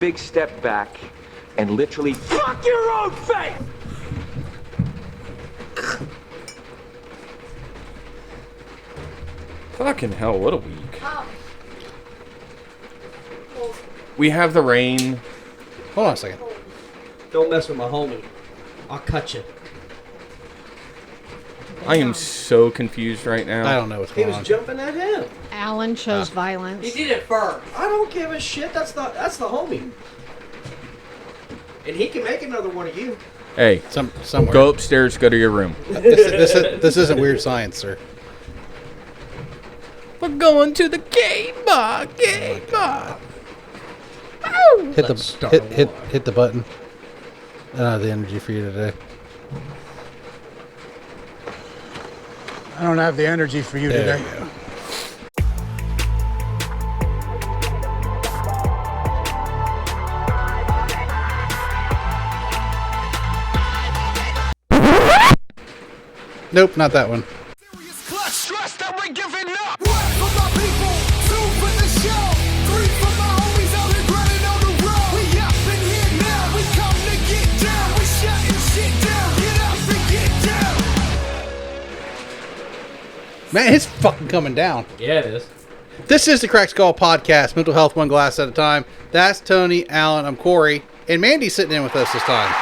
big step back and literally fuck your own face. Fucking hell, what a week. We have the rain. Hold on a second. Don't mess with my homie. I'll cut you. I am so confused right now. I don't know what's He going was on. jumping at him. Alan chose violence. He did it first. I don't give a shit. That's the homie. And he can make another one of you. Hey, Somewhere. go upstairs, go to your room. This isn't weird science, sir. We're going to the gay bar, gay bar. Hit the button. I don't have the energy for you today. I don't have the energy for you There today. you go. Nope, not that one. Stress that we're giving up. One for my people, two for the show, three for my homies out here grinding on the road. We up in here now, we come to get down. We shutting shit down, get up and get down. Man, it's fucking coming down. Yeah, it is. This is the Crack Skull Podcast, mental health one glass at a time. That's Tony, Alan, I'm Corey, and Mandy's sitting in with us this time.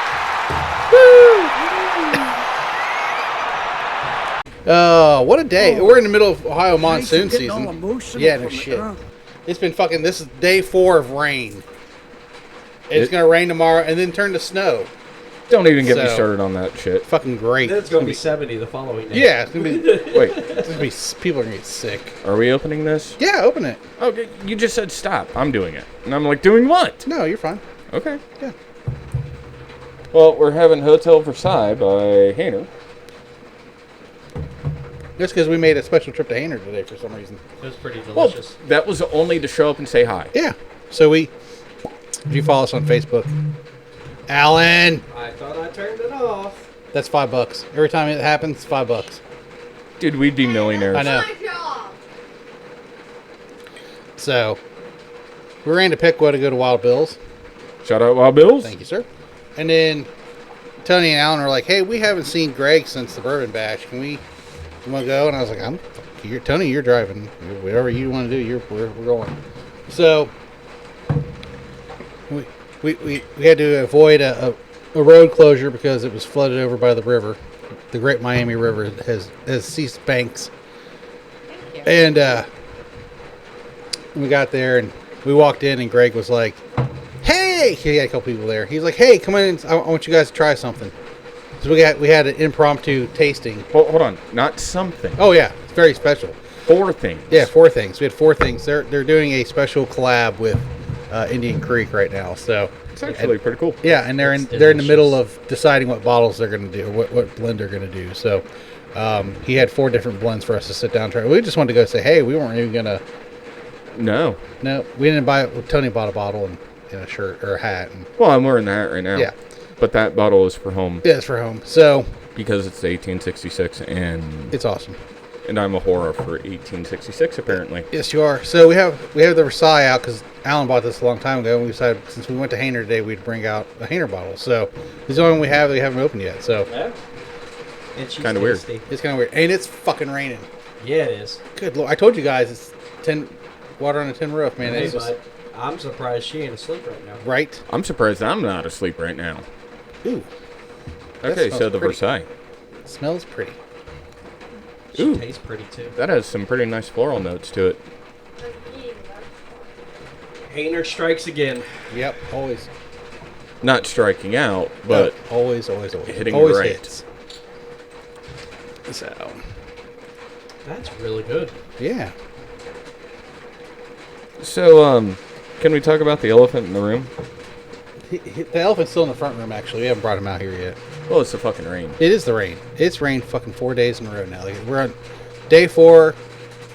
Oh, what a day. We're in the middle of Ohio monsoon season. Yeah, no shit. It's been fucking, this is day 4 of rain. It's going to rain tomorrow and then turn to snow. Don't even get me So- started on that shit. Fucking great. Then it's going to be 70 the following day. Yeah, it's going to be, Wait, people are going to get sick. are we opening this? Yeah, open it. Okay, you just said stop. I'm doing it. And I'm like, doing what? No, you're fine. Okay. Yeah. Well, we're having Hotel Versailles by Hainer. Just because we made a special trip to Hainer today for some reason. It was pretty Well, delicious. that was only to show up and say hi. Yeah. So if you follow us on Facebook, Alan, I thought I turned it off. that's $5. Every time it happens, $5. Dude, we'd be millionaires. I know. So we ran to Piqua to go to Wild Bill's. Shout out Wild Bills. Thank you, sir. And then Tony and Alan were like, "Hey, we haven't seen Greg since the Bourbon Bash. You want to go?" And I was like, Tony, you're driving. Whatever you want to do, we're going." So we had to avoid a road closure because it was flooded over by the river. The Great Miami River has ceased banks. And we got there and we walked in and Greg was like, "Hey!" He had a couple people there. He's like, "Hey, come in. I want you guys to try something." So we had an impromptu tasting. Well, hold on. Not something. Oh yeah, it's very special. 4 things. Yeah, 4 things. We had 4 things. They're doing a special collab with Indian Creek right now. So It's actually pretty cool. yeah, and they're in the middle of deciding what bottles they're going to do, or what blend they're going to do. So he had 4 different blends for us to sit down and try. We just wanted to go say, hey, we weren't even gonna. No. No, we didn't buy it. Tony bought a bottle and a shirt or a hat. And, Well, I'm wearing that right now. Yeah. But that bottle is for home yeah, it's for home. So because it's 1866 and it's awesome. I'm a horror for 1866 apparently. Yes, you are. So we have the Versailles out because Alan bought this a long time ago, and we decided since we went to Hainer today, we'd bring out a Hainer bottle. So this is the only one we have that we haven't opened yet. So Yeah. And she's Kinda weird. tasty. it's kind of weird, and it's fucking raining. Yeah, it is. Good Lord, I told you guys it's water on a tin roof, man. Hey, It's just, bud, I'm surprised she ain't asleep right now. right? I'm surprised I'm not asleep right now. Ooh, That Okay, smells so the pretty. Versailles. smells pretty. She Ooh. tastes pretty too. That has some pretty nice floral notes to it. Hainer strikes again. Yep, always. Not striking out, but always hitting always right. hits. So That's really good. yeah, so can we talk about the elephant in the room? the elephant's still in the front room. Actually, we haven't brought him out here yet. Well, it's the fucking rain. It is the rain. It's rained fucking 4 days in a row now. Like, we're on day 4,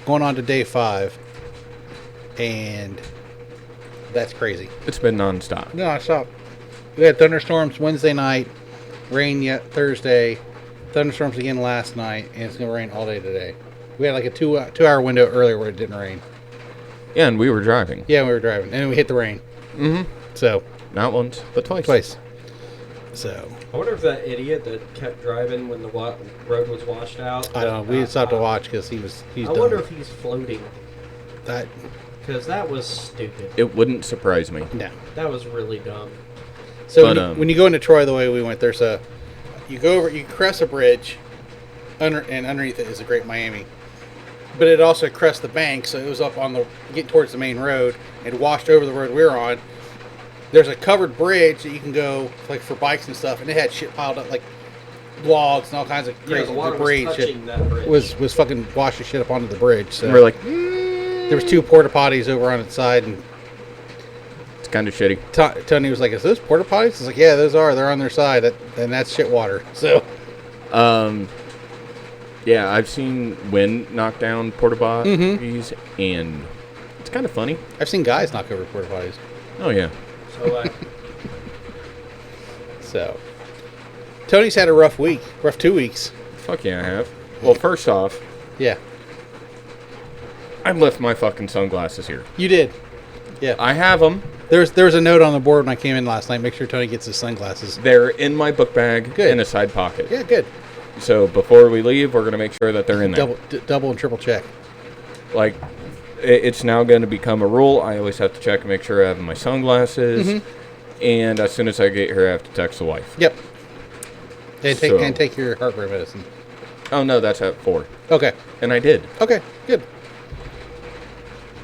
going on to day 5, and that's crazy. It's been nonstop. No, stop. We had thunderstorms Wednesday night, rain yet Thursday, thunderstorms again last night, and it's gonna rain all day today. We had like a 2 hour window earlier where it didn't rain. Yeah, and we were driving. Yeah, we were driving, and then we hit the rain. Mm-hmm. So Not once, but twice. twice. So I wonder if that idiot that kept driving when the road was washed out. I don't know. We stopped to watch because he's I done. wonder if he's floating. That Because that was stupid. It wouldn't surprise me. no. That was really dumb. So But, when you go into Troy the way we went, there's you go over, you cross a bridge, and underneath it is the Great Miami. But it also crests the bank, so it was up on getting towards the main road and washed over the road we were on. There's a covered bridge that you can go like for bikes and stuff, and it had shit piled up like logs and all kinds of Yeah, crazy the water debris. was Shit touching that bridge. was fucking washing shit up onto the bridge. So And we're like, there was 2 porta potties over on its side, and it's kind of shitty. Tony was like, "Is those porta potties?" I was like, "Yeah, those are. They're on their side, and that's shit water." So Yeah, I've seen wind knock down porta potties, Mm-hmm. and it's kind of funny. I've seen guys knock over porta potties. Oh yeah. So, So Tony's had a rough 2 weeks. Fuck yeah, I have. Well, first off, Yeah, I left my fucking sunglasses here. you did. Yeah, I have them. there was a note on the board when I came in last night. Make sure Tony gets his sunglasses. They're in my book bag Good. in a side pocket. Yeah, good. So before we leave, we're gonna make sure that they're in there. Double and triple check. Like, it's now going to become a rule. I always have to check and make sure I have my sunglasses. Mm-hmm. And as soon as I get here, I have to text the wife. Yep. And So- take your heartburn medicine. Oh no, that's at 4. Okay. And I did. Okay. Good.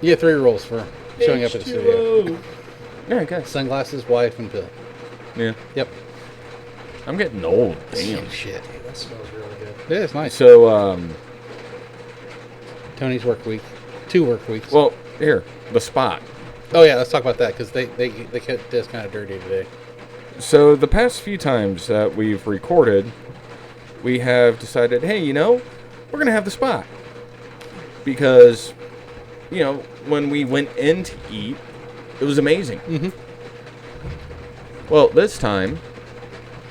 You get 3 rules for showing up at the studio: Yeah, I guess. sunglasses, wife, and pill. Yeah. Yep. I'm getting old. Damn. Shit. Hey, that smells really good. Yeah, it's nice. So, Tony's work week. 2 work weeks. well, here, the spot. Oh yeah, let's talk about that because they kept this kind of dirty today. So the past few times that we've recorded, we have decided, hey, we're going to have the spot. Because, when we went in to eat, it was amazing. Mm-hmm. Well, this time,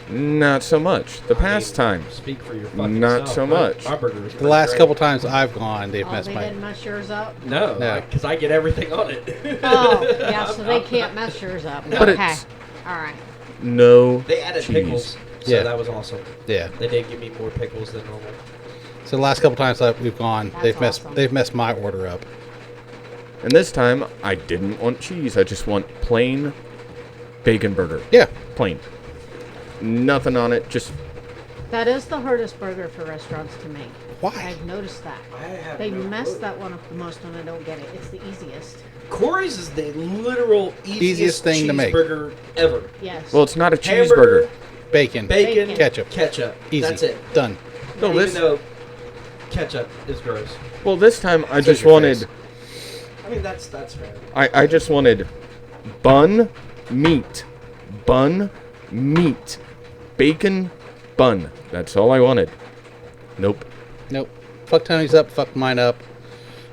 not so much. The past time, Speak for your fucking Not self. so much. My burger was The pretty last great. couple times I've gone, they've Oh, messed they my. didn't mess yours up? No, No. because I get everything on it. Oh, yeah, so they can't mess yours up. But Okay. it's- All right. no They added cheese. pickles, so Yeah. that was awesome. Yeah. They did give me more pickles than normal. So the last couple times that we've gone, That's awesome. they've messed my order up. And this time, I didn't want cheese. I just want plain bacon burger. Yeah. Plain. Nothing on it. Just That is the hardest burger for restaurants to make. Why? I've noticed that. I have They no mess clue. that one up the most and I don't get it. It's the easiest. Corey's is the literal Easiest thing to make. cheeseburger ever. Yes. well, it's not a Hamburger, cheeseburger. Bacon. bacon, Ketchup. ketchup. Easy. That's it. Done. No, Even this. though ketchup is gross. Well, this time I Says just your wanted. face. I mean, that's fair. I just wanted bun, meat, bacon, bun. That's all I wanted. Nope. Nope. Fuck Tony's up. Fuck mine up.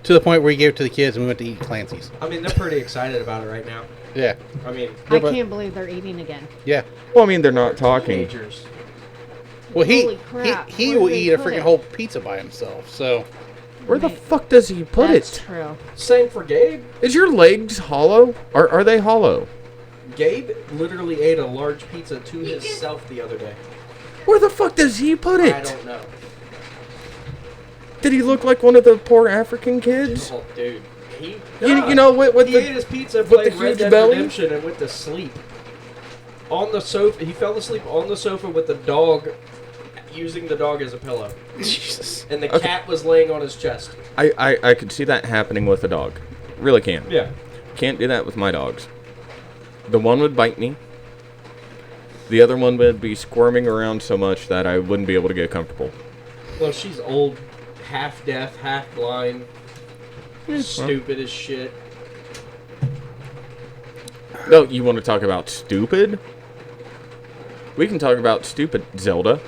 To the point where he gave it to the kids and we went to eat Clancy's. I mean, they're pretty excited about it right now. Yeah. I mean, I but- can't believe they're eating again. Yeah. Well, I mean, they're not talking. teenagers. Well, Holy crap. he Where will did they eat a put freaking it? whole pizza by himself. So Where the Right. fuck does he put That's it? true. Same for Gabe. Is your legs hollow? Are they hollow? Gabe literally ate a large pizza to himself the other day. Where the fuck does he put I it? don't know. Did he look like one of the poor African kids? Oh, dude. He, You know, with he ate the his pizza, with played the Red huge Dead belly? Redemption, and went to sleep. On the sofa. He fell asleep on the sofa with the dog, using the dog as a pillow. Jesus. And the Okay. cat was laying on his chest. I could see that happening with a dog. Really can. Yeah. Can't do that with my dogs. The one would bite me. The other one would be squirming around so much that I wouldn't be able to get comfortable. Well, she's old, half deaf, half blind, stupid as shit. No, you want to talk about stupid? We can talk about stupid, Zelda.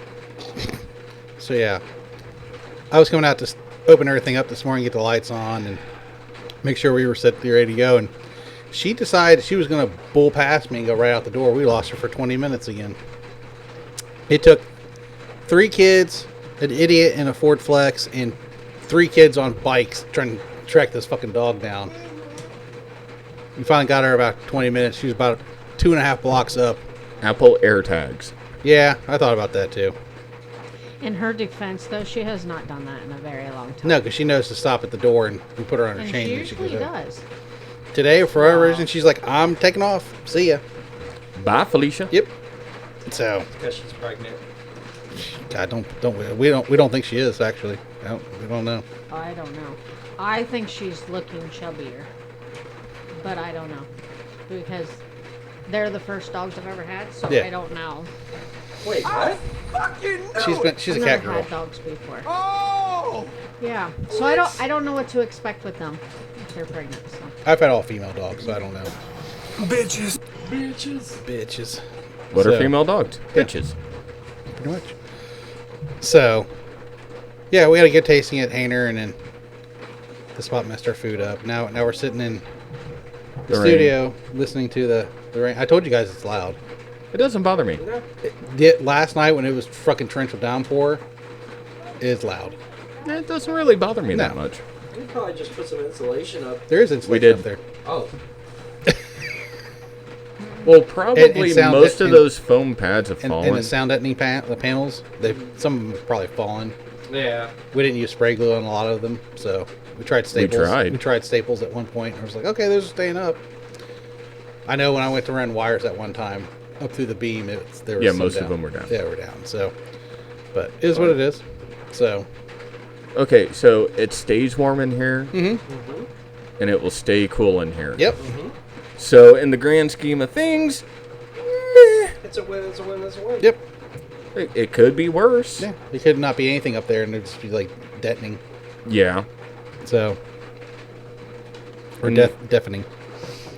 So yeah, I was coming out to open everything up this morning, get the lights on, and make sure we were set ready to go. And she decided she was going to bull past me and go right out the door. We lost her for 20 minutes again. It took 3 kids, an idiot in a Ford Flex, and 3 kids on bikes trying to track this fucking dog down. We finally got her about 20 minutes. She was about 2.5 blocks up. Apple AirTags. Yeah, I thought about that too. In her defense, though, she has not done that in a very long time. No, because she knows to stop at the door and put her on her And chain. she when she usually goes out. does. Today, for whatever Wow. reason, she's like, "I'm taking off. See ya." Bye, Felicia. Yep. So, Because she's pregnant. God, we don't think she is actually. We don't know. I don't know. I think she's looking chubbier. But I don't know. Because they're the first dogs I've ever had, so Yeah. I don't know. Wait, what? She's a I've cat never girl. had dogs before. Oh! Yeah. So I don't know what to expect with them if they're pregnant. So. I've had all female dogs, so I don't know. Bitches. Bitches. What are So- female dogs? Yeah. Bitches. Pretty much. So, yeah, we had a good tasting at Hainer, and then the spot messed our food up. Now we're sitting in the The rain. studio listening to the rain. I told you guys it's loud. It doesn't bother me. Last night when it was fucking torrential downpour, it's loud. It doesn't really bother me that No. much. We probably just put some insulation up. There is insulation did. up there. Oh. Well, probably sound most of and- those foam pads have And fallen. the sound deadening the panels, some of them have probably fallen. Yeah. We didn't use spray glue on a lot of them, so we tried staples. tried. We tried staples at one point, and I was like, okay, those are staying up. I know when I went to run wires at one time up through the beam, there was Yeah, some most of down. them were down. Yeah, we're down. So, but it is what it is. So, Okay, so it stays warm in here, Mm-hmm. and it will stay cool in here. yep. So, in the grand scheme of things, It's a win, it's a win, it's a win. Yep. it could be worse. Yeah. It could not be anything up there, and it'd just be like deadening. Yeah. So, or Mm. deafening,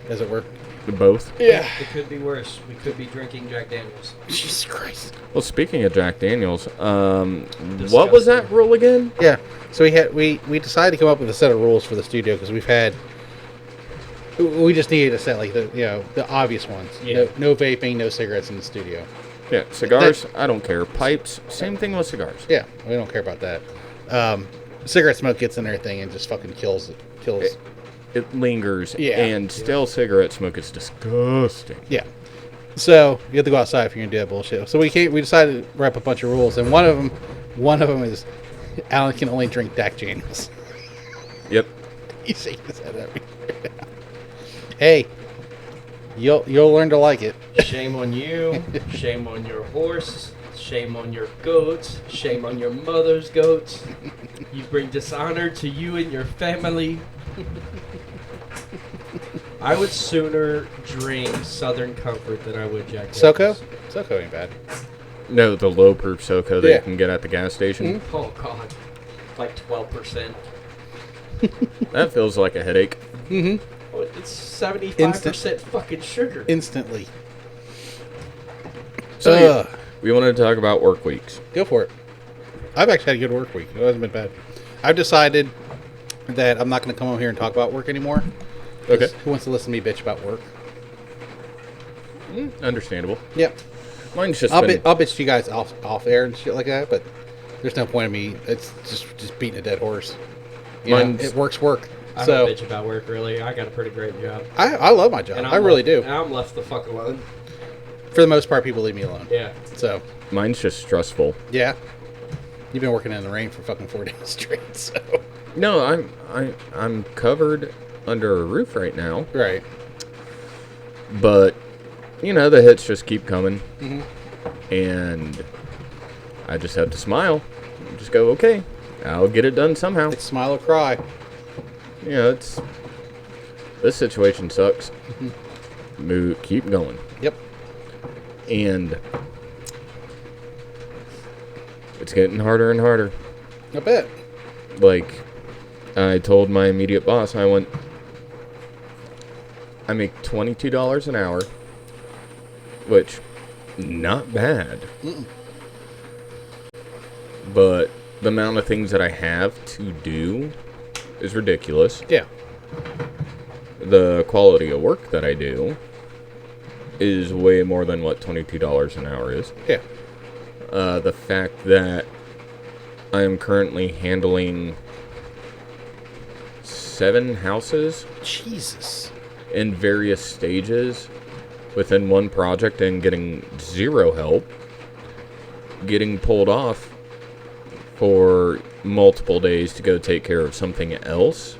as it were. Both. Yeah. It could be worse. We could be drinking Jack Daniels. Jesus Christ. Well, speaking of Jack Daniels, what was that rule again? Yeah. So we decided to come up with a set of rules for the studio because we just needed a set like the obvious ones. Yeah. No vaping, no cigarettes in the studio. Yeah, cigars, I don't care. Pipes, same thing with cigars. Yeah, we don't care about that. Cigarette smoke gets in everything and just fucking kills it. It lingers, Yeah. and still cigarette smoke is disgusting. Yeah. So you have to go outside if you're gonna do that bullshit. So we decided to wrap a bunch of rules, and one of them is Alan can only drink Jack Daniels. Yep. You shake his head at me. Hey, you'll learn to like it. Shame on you. Shame on your horse. Shame on your goats. Shame on your mother's goats. You bring dishonor to you and your family. I would sooner drink Southern Comfort than I would Jack Soko? Daniels. Soko ain't bad. No, the low proof SoCo that Yeah. you can get at the gas station. Oh God, like 12%. That feels like a headache. Oh, it's 75% fucking sugar. Instantly. So Ugh. we wanted to talk about work weeks. Go for it. I've actually had a good work week. It hasn't been bad. I've decided that I'm not going to come over here and talk about work anymore. 'Cause Okay. Who wants to listen to me bitch about work? Understandable. Yep. Mine's just I'll been, bitch to you guys off air and shit like that, but there's no point in me. It's just beating a dead horse. You know, Mine's- it works work. I So don't bitch about work, really. I got a pretty great job. I love my job. And I really left- do. And I'm left the fuck alone. For the most part, people leave me alone. Yeah. So mine's just stressful. yeah, you've been working in the rain for fucking 4 days straight. So No, I'm covered under a roof right now, right. but you know the hits just keep coming, and I just have to smile, and just go, okay, I'll get it done somehow. It's smile or cry. You know, this situation sucks. Keep going, Yep. and it's getting harder and harder. I bet. Like, I told my immediate boss, I make $22 an hour, which, not bad. But the amount of things that I have to do is ridiculous. Yeah. The quality of work that I do is way more than what $22 an hour is. Yeah. The fact that I am currently handling 7 houses Jesus. in various stages within one project and getting zero help, getting pulled off for multiple days to go take care of something else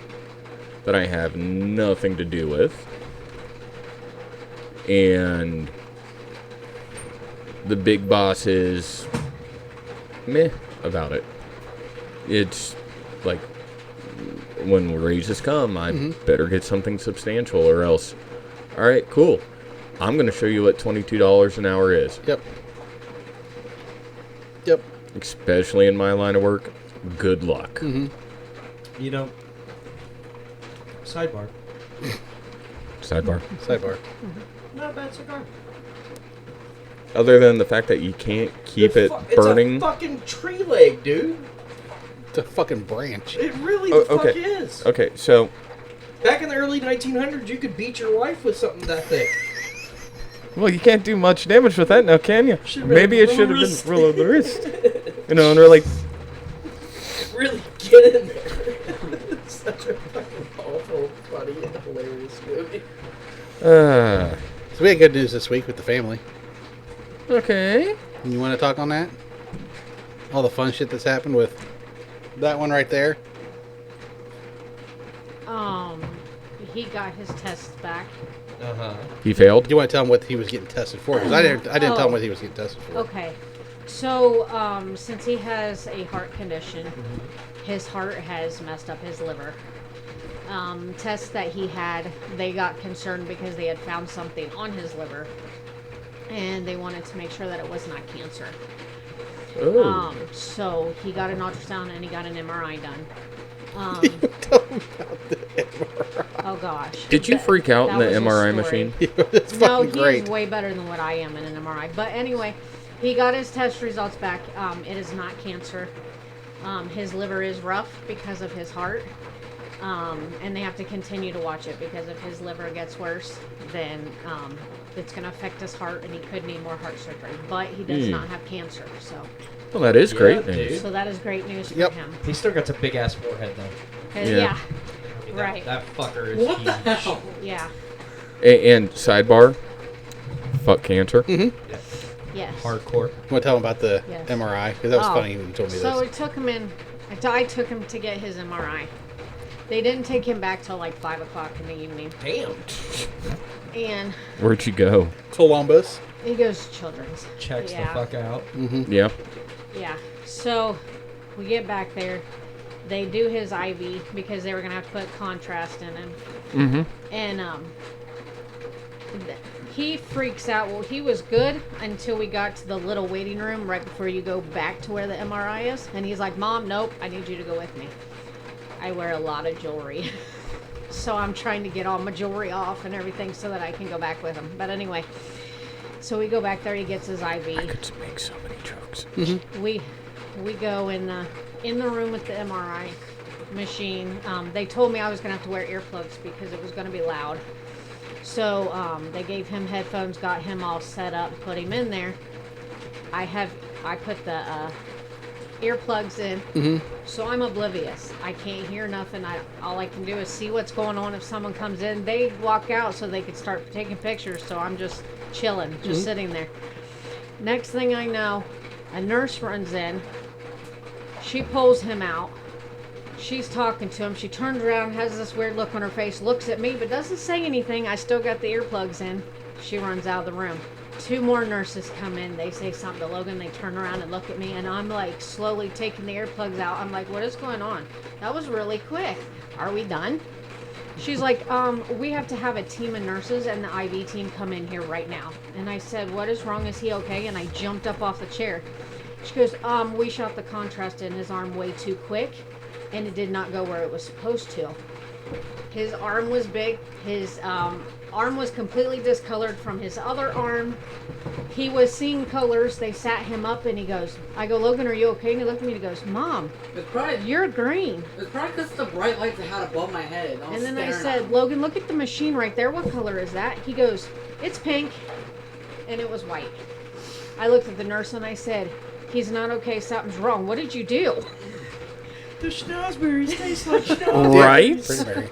that I have nothing to do with, and the big boss is meh about it. It's like, when raises come, I better get something substantial, or else, all right, cool, I'm going to show you what $22 an hour is. Yep. Yep. Especially in my line of work, good luck. You know, sidebar. Sidebar. Sidebar. Not a bad cigar. Other than the fact that you can't keep it burning. It's a fucking tree leg, dude. It's a fucking branch. It really Oh, the fuck okay. is. Okay, so Back in the early 1900s, you could beat your wife with something that thick. well, you can't do much damage with that now, can you? Should've been Maybe it a should have wrist. been rule of the wrist. You know, and we're like, Really get in there. It's such a fucking awful, funny, and hilarious movie. So we had good news this week with the family. okay. You want to talk on that? All the fun shit that's happened with that one right there. He got his tests back. Uh-huh. He failed. Do you want to tell him what he was getting tested for? Because I didn't tell him what he was getting tested for. Okay. So, since he has a heart condition, his heart has messed up his liver. Tests that he had, they got concerned because they had found something on his liver. And they wanted to make sure that it was not cancer. Oh. So he got an ultrasound and he got an MRI done. Tell him about the MRI. Oh gosh. Did you freak out in the That was a MRI story. machine? It's No, fucking great. he's way better than what I am in an MRI. But anyway, he got his test results back. It is not cancer. His liver is rough because of his heart. And they have to continue to watch it because if his liver gets worse, then it's going to affect his heart and he could need more heart surgery. But he does not have cancer. Well, that is great Yeah, news. dude. So that is great news for Yep. him. He still got a big ass forehead though. 'Cause, Yeah. yeah. I mean, Right. That fucker is huge. Yeah. And sidebar, fuck cancer. Yes. Hardcore. You want to tell him about the Yes. MRI? Because that was Oh. funny when you told me So this. it took him in. I took him to get his MRI. They didn't take him back till like 5 o'clock in the evening. Damn. And Where'd you go? Columbus. he goes children's. Checks Yeah. the fuck out. Yeah. Yeah. So we get back there. They do his IV because they were gonna have to put contrast in him. And he freaks out. Well, he was good until we got to the little waiting room right before you go back to where the MRI is. And he's like, "Mom, nope, I need you to go with me." I wear a lot of jewelry. So I'm trying to get all my jewelry off and everything so that I can go back with him. But anyway, so we go back there. He gets his IV. Could make so many jokes. We go in the room with the MRI machine. They told me I was gonna have to wear earplugs because it was gonna be loud. So they gave him headphones, got him all set up, put him in there. I put the earplugs in, so I'm oblivious. I can't hear nothing. All I can do is see what's going on. If someone comes in, they walk out so they could start taking pictures. So I'm just chilling, just sitting there. Next thing I know, a nurse runs in. She pulls him out. She's talking to him. She turns around, has this weird look on her face, looks at me, but doesn't say anything. I still got the earplugs in. She runs out of the room. 2 more nurses come in. They say something to Logan. They turn around and look at me, and I'm like slowly taking the earplugs out. I'm like, what is going on? That was really quick. Are we done? She's like, we have to have a team of nurses and the IV team come in here right now. And I said, what is wrong? Is he okay? And I jumped up off the chair. She goes, we shot the contrast in his arm way too quick, and it did not go where it was supposed to. His arm was big. His arm was completely discolored from his other arm. He was seeing colors. They sat him up, and he goes, I go, Logan, are you okay? And he looked at me and he goes, Mom, It's probably you're green. because the bright lights I had above my head. And then I said, Logan, look at the machine right there. What color is that? He goes, it's pink. And it was white. I looked at the nurse and I said, he's not okay. Something's wrong. What did you do? The schnozberries taste like schnozberries. Right? Pretty Mary.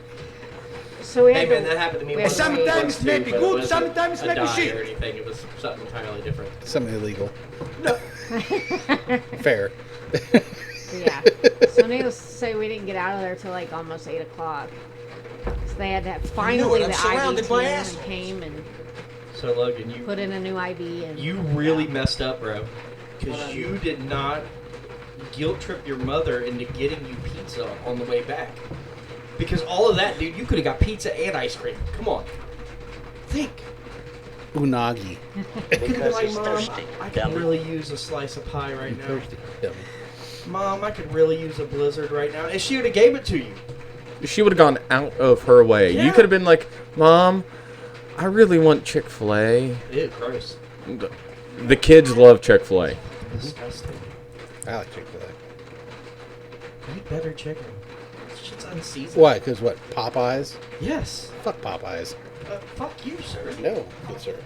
So we Hey had man, to, that happened to me we once. had to once wait. too, may be but it good, wasn't sometimes a may be dye shit. or anything. It was something entirely different. Something illegal. No. Fair. Yeah. So needless to say, we didn't get out of there till like almost 8 o'clock. So they had to have, finally I'm the surrounded IV by team assholes. came and So Logan, you put in a new IV. And you really messed up, bro. Because you did not guilt trip your mother into getting you pizza on the way back. Because all of that, dude, you could have got pizza and ice cream. Come on. Think. Unagi. Because he's thirsty. I could really use a slice of pie right now. Thirsty. Dummy. Mom, I could really use a blizzard right now. And she would have gave it to you. She would have gone out of her way. Yeah. You could have been like, Mom, I really want Chick-fil-A. Ew, gross. The kids love Chick-fil-A. Disgusting. I like Chick-fil-A. Eat better chicken. This shit's unseasoned. Why? Because what? Popeyes? Yes. Fuck Popeyes. Fuck you, sir. No, good sir.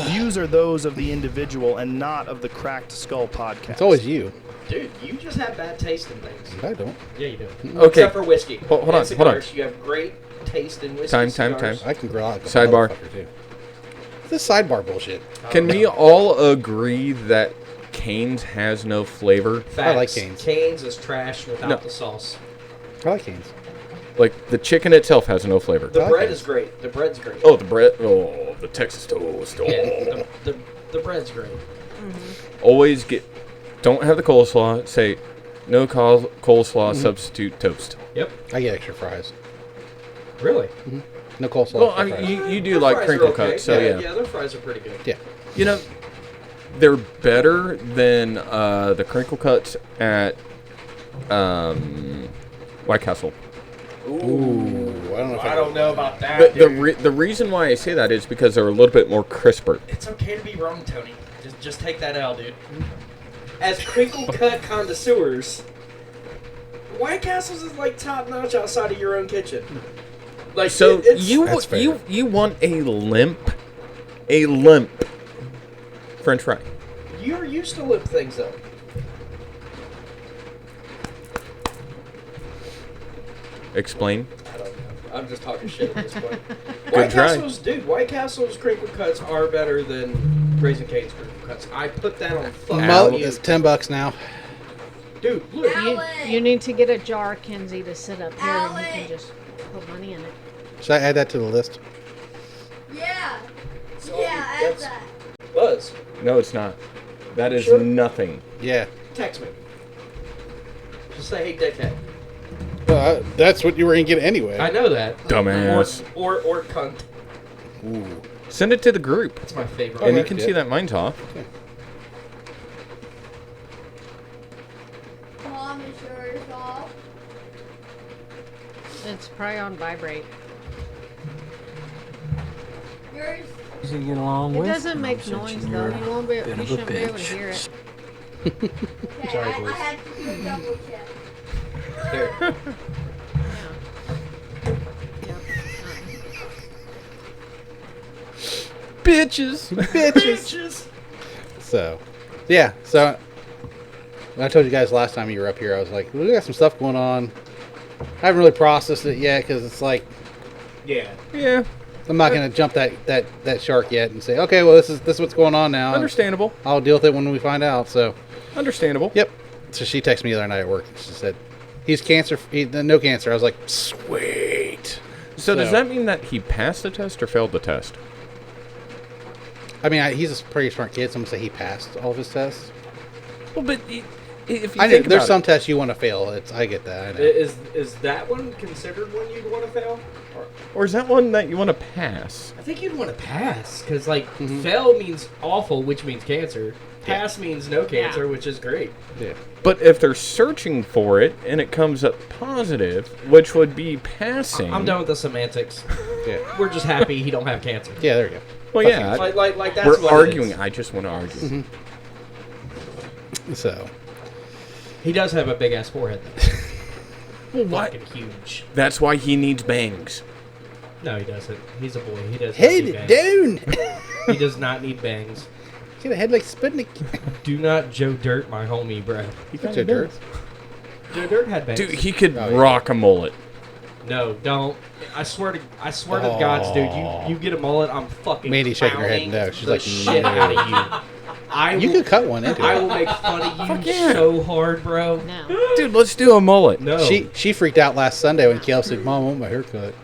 Views are those of the individual and not of the Cracked Skull podcast. It's always you. Dude, you just have bad taste in things. I don't. Yeah, you do. Okay. Except for whiskey. Hold And on. cigars. You have great taste in whiskey. Time. cigars. I can grow out. like a Sidebar. motherfucker, too. This sidebar bullshit. Can we all agree that Cane's has no flavor? Facts. I like Cane's. Cane's is trash without No. the sauce. I like Cane's. Like, the chicken itself has no flavor. The I like bread Cane's. is great. The bread's great. Oh, the bread. Oh, the Texas toast. Oh. Yeah, the bread's great. Always get. Don't have the coleslaw. Say, no coleslaw, substitute toast. Yep. I get extra fries. Really? No coleslaw. Well, extra I mean, fries. you do Their like fries are crinkle okay. cuts, so yeah. Yeah, their fries are pretty good. Yeah. You know, they're better than the crinkle cuts at White Castle. Ooh, I don't know if I don't know about that, The dude. the reason why I say that is because they're a little bit more crisper. It's okay to be wrong, Tony. Just take that L, dude. As crinkle cut connoisseurs, White Castle's is like top notch outside of your own kitchen. Like So it's, That's fair. you want a limp French fry. you're used to lip things though. Explain. I don't know. I'm just talking shit at this point. Good White try. White Castle's crinkle cuts are better than Raising Cane's crinkle cuts. I put that on fucking Mo- you. it's $10 now. Dude, look. you need to get a jar, Kenzie, to sit up here and you can just put money in it. Should I add that to the list? Yeah. So Yeah, add that's- that. Buzz, No, it's not. That is Sure. nothing. Yeah. text me. Just say, hey, dickhead. Well, that's what you were going to get anyway. I know that. Dumbass. Or cunt. Ooh. Send it to the group, That's my favorite. and you Okay. can Yeah. see that mine's off. Mom is yours off. It's probably on vibrate. Yours. It doesn't make noise though. You won't be. You shouldn't be able to hear it. Okay, Sorry, I boys. had to do a double check. Here. Yep. Bitches. Bitches. So, yeah. So, when I told you guys last time you were up here, I was like, we got some stuff going on. I haven't really processed it yet because it's like, Yeah. Yeah, I'm not going to jump that shark yet and say, okay, well, this is what's going on now. understandable. I'll deal with it when we find out. So, Understandable. yep. So she texted me the other night at work. She said, he's no cancer. I was like, sweet. So does So- that mean that he passed the test or failed the test? I mean, he's a pretty smart kid, so I'm going to say he passed all of his tests. Well, but if you I think know there's about some tests you want to fail. I get that. I know. Is that one considered one you'd want to fail? or is that one that you want to pass? I think you'd want to pass because like fail means awful, which means cancer. Pass means no cancer, which is great. Yeah. But if they're searching for it and it comes up positive, which would be passing. I'm done with the semantics. Yeah. We're just happy he don't have cancer. Yeah, there you go. Well, yeah. Like that's We're what arguing. It is. I just want to argue. So, He does have a big ass forehead. Though. What? Fucking huge. That's why he needs bangs. No, he doesn't. He's a boy. He does. head not need bangs. down. He does not need bangs. Get a head like Sputnik. Do not Joe Dirt my homie, bro. He Joe kinda Dirt. does. Joe Dirt had bangs. Dude, he could Oh, yeah. rock a mullet. No, don't. I swear to God, dude, you get a mullet, I'm fucking. Mandy's shaking her head pounding no. She's the like, shit no. out of you. You could cut one into I it. will make fun of you Fuck yeah. so hard, bro. No. Dude, let's do a mullet. No. She freaked out last Sunday when Kale said, "Mom, I want my hair cut."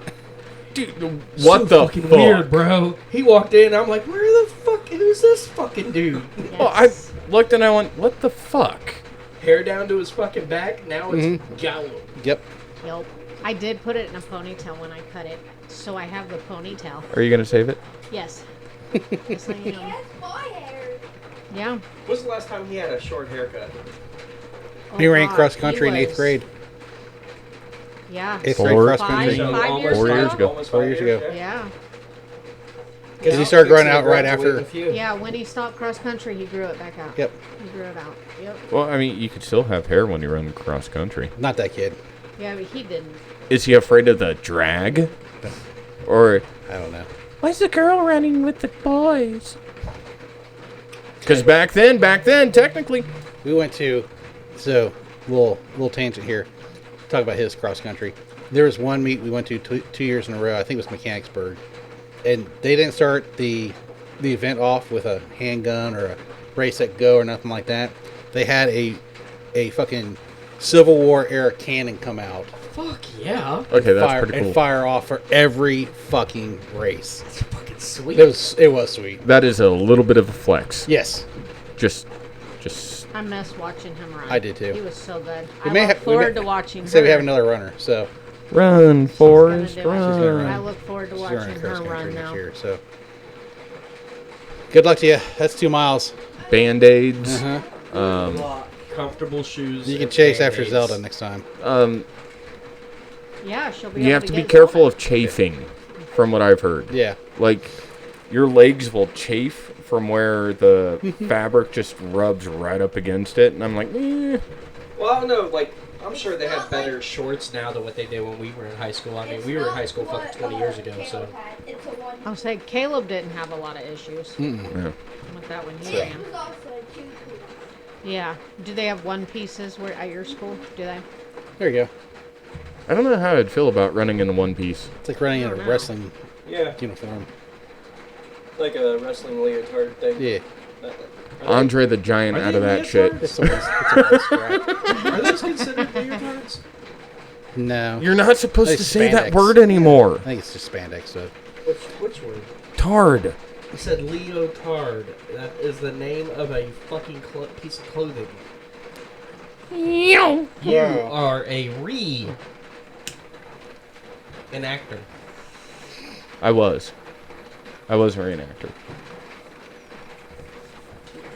Dude, So what the fucking fuck? weird, bro. He walked in, I'm like, where the fuck? Who's this fucking dude? Well, I looked and I went, what the fuck? Hair down to his fucking back. Now it's going. Yep. Yep. I did put it in a ponytail when I cut it, so I have the ponytail. Are you gonna save it? Yes. Yes, I am. That's my hair. Yeah. When's the last time he had a short haircut? Oh, He ran God, cross country in he 8th was- grade. Yeah. 8th Four- grade cross country. Five- 5 years 4 years ago? ago. Almost 4 5 years ago. Yeah. Did he start growing out right after? Yeah, when he stopped cross country, he grew it back out. Yep. He grew it out. Yep. Well, I mean, you could still have hair when you run cross country. Not that kid. Yeah, but he didn't. Is he afraid of the drag? Or I don't know. why's the girl running with the boys? Because back then, technically, We went to, so little tangent here. Talk about his cross country. There was one meet we went to 2 years in a row. I think it was Mechanicsburg, and they didn't start the event off with a handgun or a race at go or nothing like that. They had a fucking Civil War era cannon come out. Fuck yeah. okay, that's fire, pretty cool. and fire off for every fucking race. That's fucking sweet. It was sweet. That is a little bit of a flex. Yes. Just. I missed watching him run. I did too. He was so good. We I may look ha- we forward may- to watching Say her. we have another runner, so Run, She's Forrest, gonna do it. gonna run. I look forward to she's watching running her cross country run next now. year. So good luck to you. That's 2 miles. Band-Aids. Uh-huh. Comfortable shoes. You can and chase after Band-Aids. Zelda next time. Yeah, she'll be. You able have to be get careful going. of chafing, from what I've heard. Yeah. Like, your legs will chafe from where the fabric just rubs right up against it, and I'm like, eh. Well, I don't know. Like, I'm sure they have better shorts now than what they did when we were in high school. I mean, we were in high school fucking 20 years ago, so. It's a one. I'll say Caleb didn't have a lot of issues Yeah. with that when he It ran. was also a 2-2. Yeah. Do they have one pieces where at your school? Do they? There you go. I don't know how I'd feel about running in the one piece. It's like running in a don't know. wrestling Yeah, uniform. like a wrestling leotard thing. Yeah. Andre the Giant Are out they of that shit. leotards? It's a waist strap. Are those considered leotards? No. You're not supposed Like to say that spandex. word anymore. I think it's just spandex stuff. Which word? Tard. He said leotard. That is the name of a fucking piece of clothing. You are a enactor. I was a reenactor.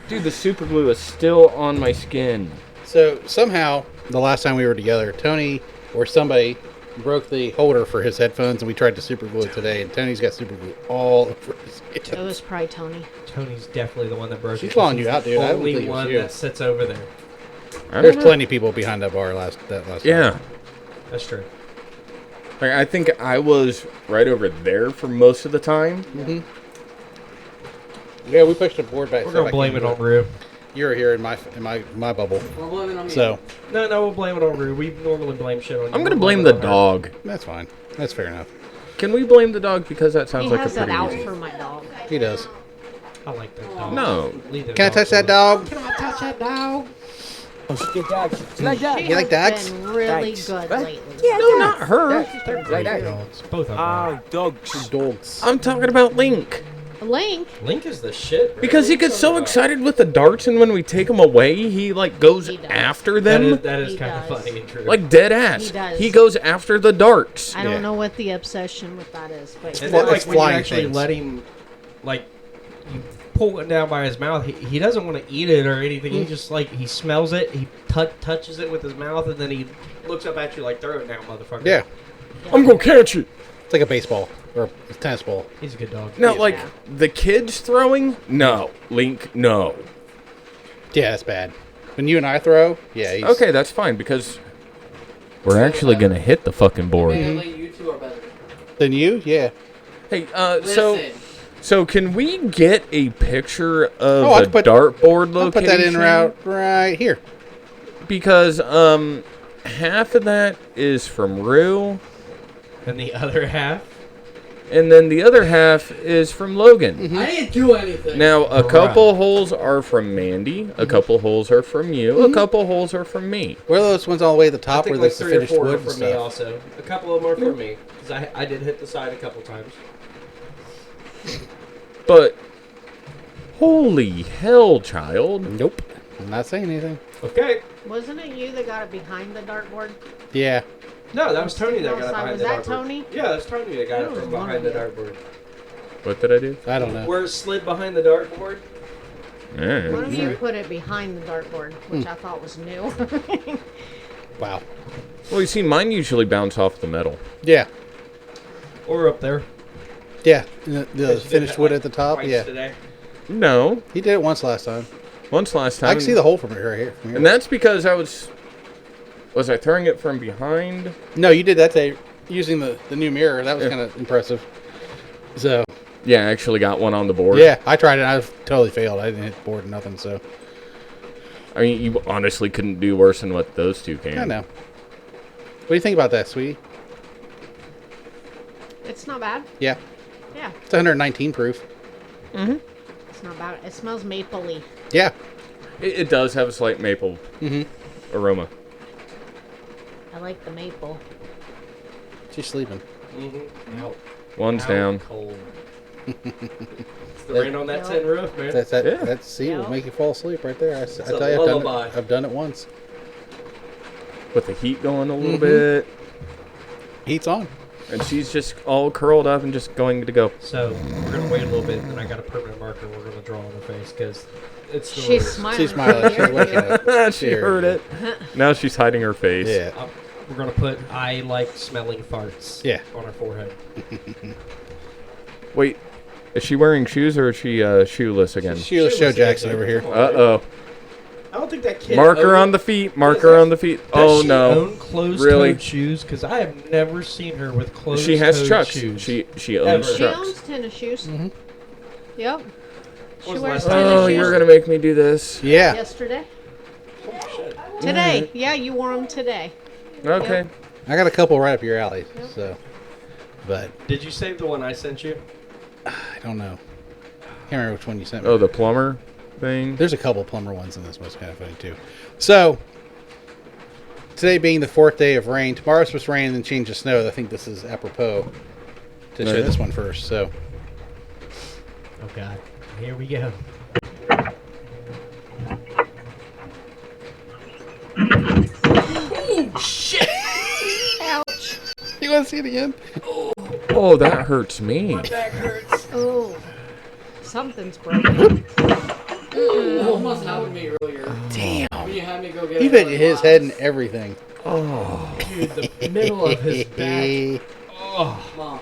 Dude, the super glue is still on my skin. So somehow, the last time we were together, Tony or somebody broke the holder for his headphones, and we tried to super glue it today. And Tony's got super glue all over his It head. was probably Tony. Tony's definitely the one that broke She's it. calling He's you out, the dude. I don't only think it was one you. that sits over there. I There's don't know. plenty of people behind that bar last time. Yeah. That's true. Like, I think I was right over there for most of the time. Yeah, we pushed the board back. We're so gonna I blame can't it do on Rue. You were here in my bubble, We're blaming on me. so No, we'll blame it on Rue. We normally blame shit on you. I'm gonna We'll blame it the on her. dog. that's fine. That's fair enough. Can we blame the dog? Because that sounds He like a has that pretty out easy. for my dog. He does. I like that dog. No. Leave the Can I dog touch that alone. dog? She You like has dogs? been really good lately. No, not her. Great dogs. Both of them. Dogs. I'm talking about Link. Link. Link is the shit. Bro. Because he What are you gets so talking about? excited with the darts, and when we take him away, he like goes He does. after That them. is He kind of does. funny and true. Like dead ass. He does. He goes after the darts. I don't Yeah. know what the obsession with that is, but and Well, then, it's like, when you flying actually things. let him, like, you pull it down by his mouth, he doesn't want to eat it or anything. He just, like, he smells it, he touches it with his mouth, and then he looks up at you like, throw it now, motherfucker. Yeah, I'm gonna catch it. it's like a baseball or a tennis ball. He's a good dog. No, like the kids throwing. No, Link. No. Yeah, that's bad. When you and I throw, yeah, he's, Okay, that's fine because we're actually gonna hit the fucking board. Apparently, you two are better. Then you, yeah. Hey, Listen. so can we get a picture of Oh, I the can put- dartboard location? I'll put that in route right here. Because half of that is from Rue, And the other half? And then the other half is from Logan. I didn't do anything. Now, a couple holes are from Mandy. A couple holes are from you. A couple holes are from me. Where are those ones all the way at the I top think where like there's the 3 or finished 4 wood are and for me stuff? also. A couple of them are for me. Because I did hit the side a couple times. But, holy hell, child. Nope. I'm not saying anything. Okay. Wasn't it you that got it behind the dartboard? Yeah. No, that was Tony that got it Outside. behind Was the that dartboard. Tony? Yeah, that was Tony that got It it was from one behind the of dartboard. What did I do? I don't know. Where it slid behind the dartboard. Yeah. One of you put it behind the dartboard, which I thought was new. Wow. Well, you see, mine usually bounce off the metal. Yeah. Or up there. Yeah. The She did finished that, wood like, at the top. twice Yeah. Today. No. He did it once last time. Once last time. I can see the hole from right here. From here. And that's because I was I throwing it from behind? No, you did that today using the new mirror. That was kind of impressive. So. Yeah, I actually got one on the board. Yeah, I tried it. I totally failed. I didn't hit the board or nothing. So. I mean, you honestly couldn't do worse than what those two can. I know. What do you think about that, sweetie? It's not bad. Yeah. Yeah, It's 119 proof. it's not bad. It smells mapley. Yeah. It does have a slight maple aroma. I like the maple. She's sleeping. Out. One's Out down. cold. It's the rain on that tin roof, man. Yeah. That see will Yeah. make you fall asleep right there. I a tell you, lullaby. I've done it once. With the heat going a little bit. Heat's on. And she's just all curled up and just going to go. So we're gonna wait a little bit, and then I got a permanent marker we're gonna draw on her face because it's the She's worst. smiling. She's smiling. She's looking at it. She heard it. Now she's hiding her face. Yeah. We're gonna put "I like smelling farts" Yeah. on her forehead. Wait, is she wearing shoes or is she shoeless again? Sheila Show Jackson over here. Uh-oh. I don't think that kid. Marker on the feet. Marker on the feet. Does Oh, she no. own closed-toed Really? shoes? Because I have never seen her with closed. She has trucks. shoes. She owns Ever. She trucks. owns tennis shoes. Yep. She was the wears last time? tennis Oh, shoes. you're going to make me do this. Yeah. Yesterday. Oh, shit. Today. Yeah, you wore them today. Okay. I got a couple right up your alley. So, but Did you save the one I sent you? I don't know. Can't remember which one you sent me. Oh, the plumber thing? There's a couple plumber ones in this one. It's kind of funny too. So, today being the 4th day of rain, tomorrow's supposed to rain and then change to snow. I think this is apropos to show Yeah. this one first. So, Oh God! Here we go. Ouch. you want to see it again? Oh, that hurts me. Back hurts. Oh. Something's broken. That almost happened to me earlier. Damn. When you had me go get He it, bit like, his last- head and everything. Dude, the middle of his back. Oh, Mom,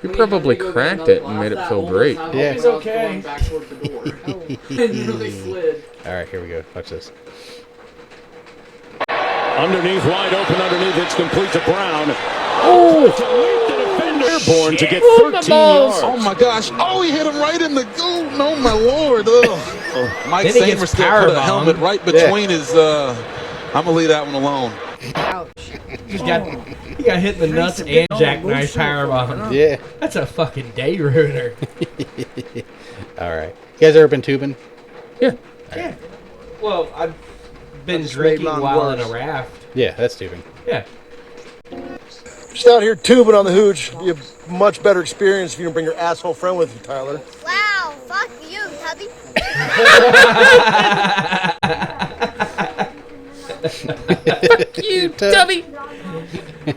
You when had probably me go get cracked another it and made it glass, feel that great. almost happened Yeah. when He's I was okay. going back toward the door. Oh. And really slid. All right, here we go. Watch this. Underneath, wide open underneath, it's complete to Brown. Oh! To lead the defender. Airborne to get 13 yards. Oh my gosh. Oh, he hit him right in the goal. No, my lord. Ugh. Mike Then he gets Samer still put a powerbombed. helmet right between his, I'm going to leave that one alone. Ouch. he got hit in the nuts and jackknife powerbomb. Yeah. That's a fucking day ruiner. All right. You guys ever been tubing? Yeah. Yeah. Well, I've been just drinking made mine while in worse. a raft. Yeah, that's tubing. Yeah. Just out here tubing on the hooch. You have much better experience if you don't bring your asshole friend with you, Tyler. Wow, fuck you, hubby. You tubby. You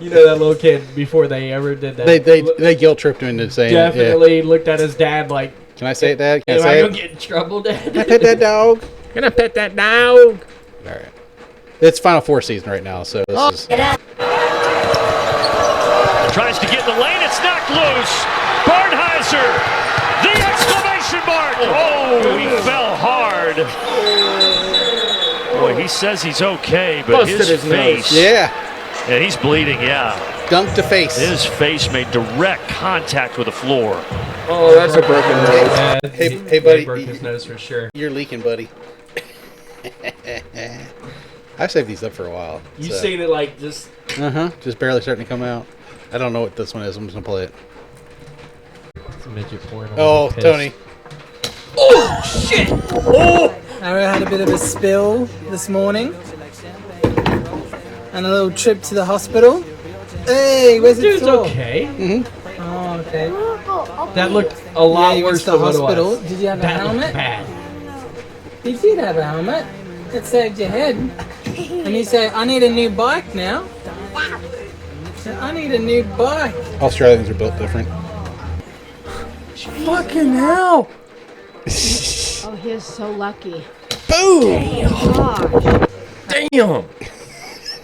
know that little kid before they ever did that. They guilt tripped him into saying, definitely looked at his dad like, yeah. Can I say it, Dad? Can "Am I I say gonna it? get in trouble, Dad?" Can I pet that dog? Gonna pet that dog. All right. It's Final Four season right now, so this is. Tries to get in the lane, it's knocked loose. Barnheiser, the exclamation mark. Oh, he fell hard. Boy, he says he's okay, but Busted his nose. face. Yeah. Yeah, he's bleeding, yeah. Dunk to face. His face made direct contact with the floor. Oh, that's a broken nose. Hey, buddy. He broke his nose for sure. You're leaking, buddy. I've saved these up for a while. You so. seen it like just Just barely starting to come out. I don't know what this one is. I'm just gonna play it. It's a midget porn. Oh, Tony. Oh shit! Oh! I had a bit of a spill this morning. And a little trip to the hospital. Hey, where's the Dude's store? okay. Mm-hmm. Oh, okay. That looked a lot you worse went than to the what it hospital. was. Did you have a That looked helmet? bad. You did have a helmet. It saved your head. And you say, I need a new bike now. I need a new bike. Australians are built different. Fucking hell! Oh, he is so lucky. Boom! Gosh. Damn!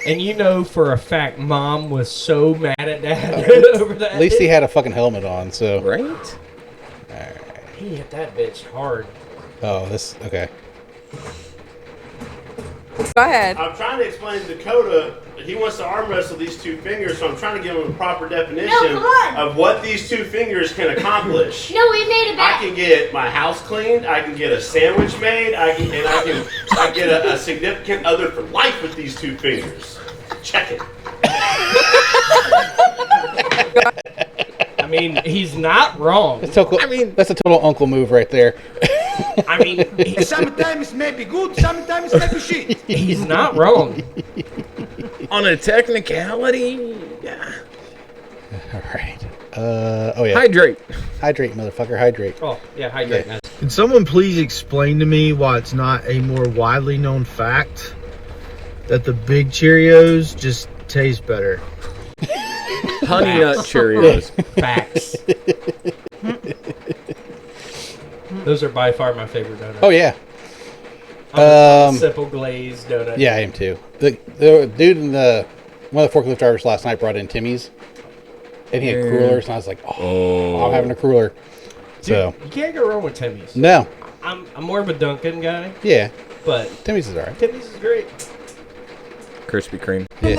And you know for a fact, Mom was so mad at Dad over that. At least he had a fucking helmet on, so. Right? Alright. He hit that bitch hard. Oh, this. Okay. Go ahead. I'm trying to explain to Dakota that he wants to arm wrestle these two fingers, so I'm trying to give him a proper definition No, come on. of what these two fingers can accomplish. No, we made it I back. can get my house cleaned. I can get a sandwich made. I get a significant other for life with these two fingers. Check it. I mean, he's not wrong. That's a total uncle move right there. I mean, sometimes it may be good, sometimes it may be shit. He's not wrong. On a technicality, yeah. All right. Oh yeah. Hydrate. Hydrate, motherfucker. Hydrate. Oh, yeah, hydrate. Yeah. Can someone please explain to me why it's not a more widely known fact that the big Cheerios just taste better? Honey Nut Cheerios. Facts. Those are by far my favorite donuts. Oh yeah. Simple glazed donut. Yeah, I am too. The dude in one of the forklift drivers last night brought in Timmy's, and he had crullers, and I was like, I'm having a cruller. Dude, So you can't go wrong with Timmy's. no. I'm more of a Dunkin' guy. Yeah. But Timmy's is alright. Timmy's is great. Krispy Kreme. Yeah.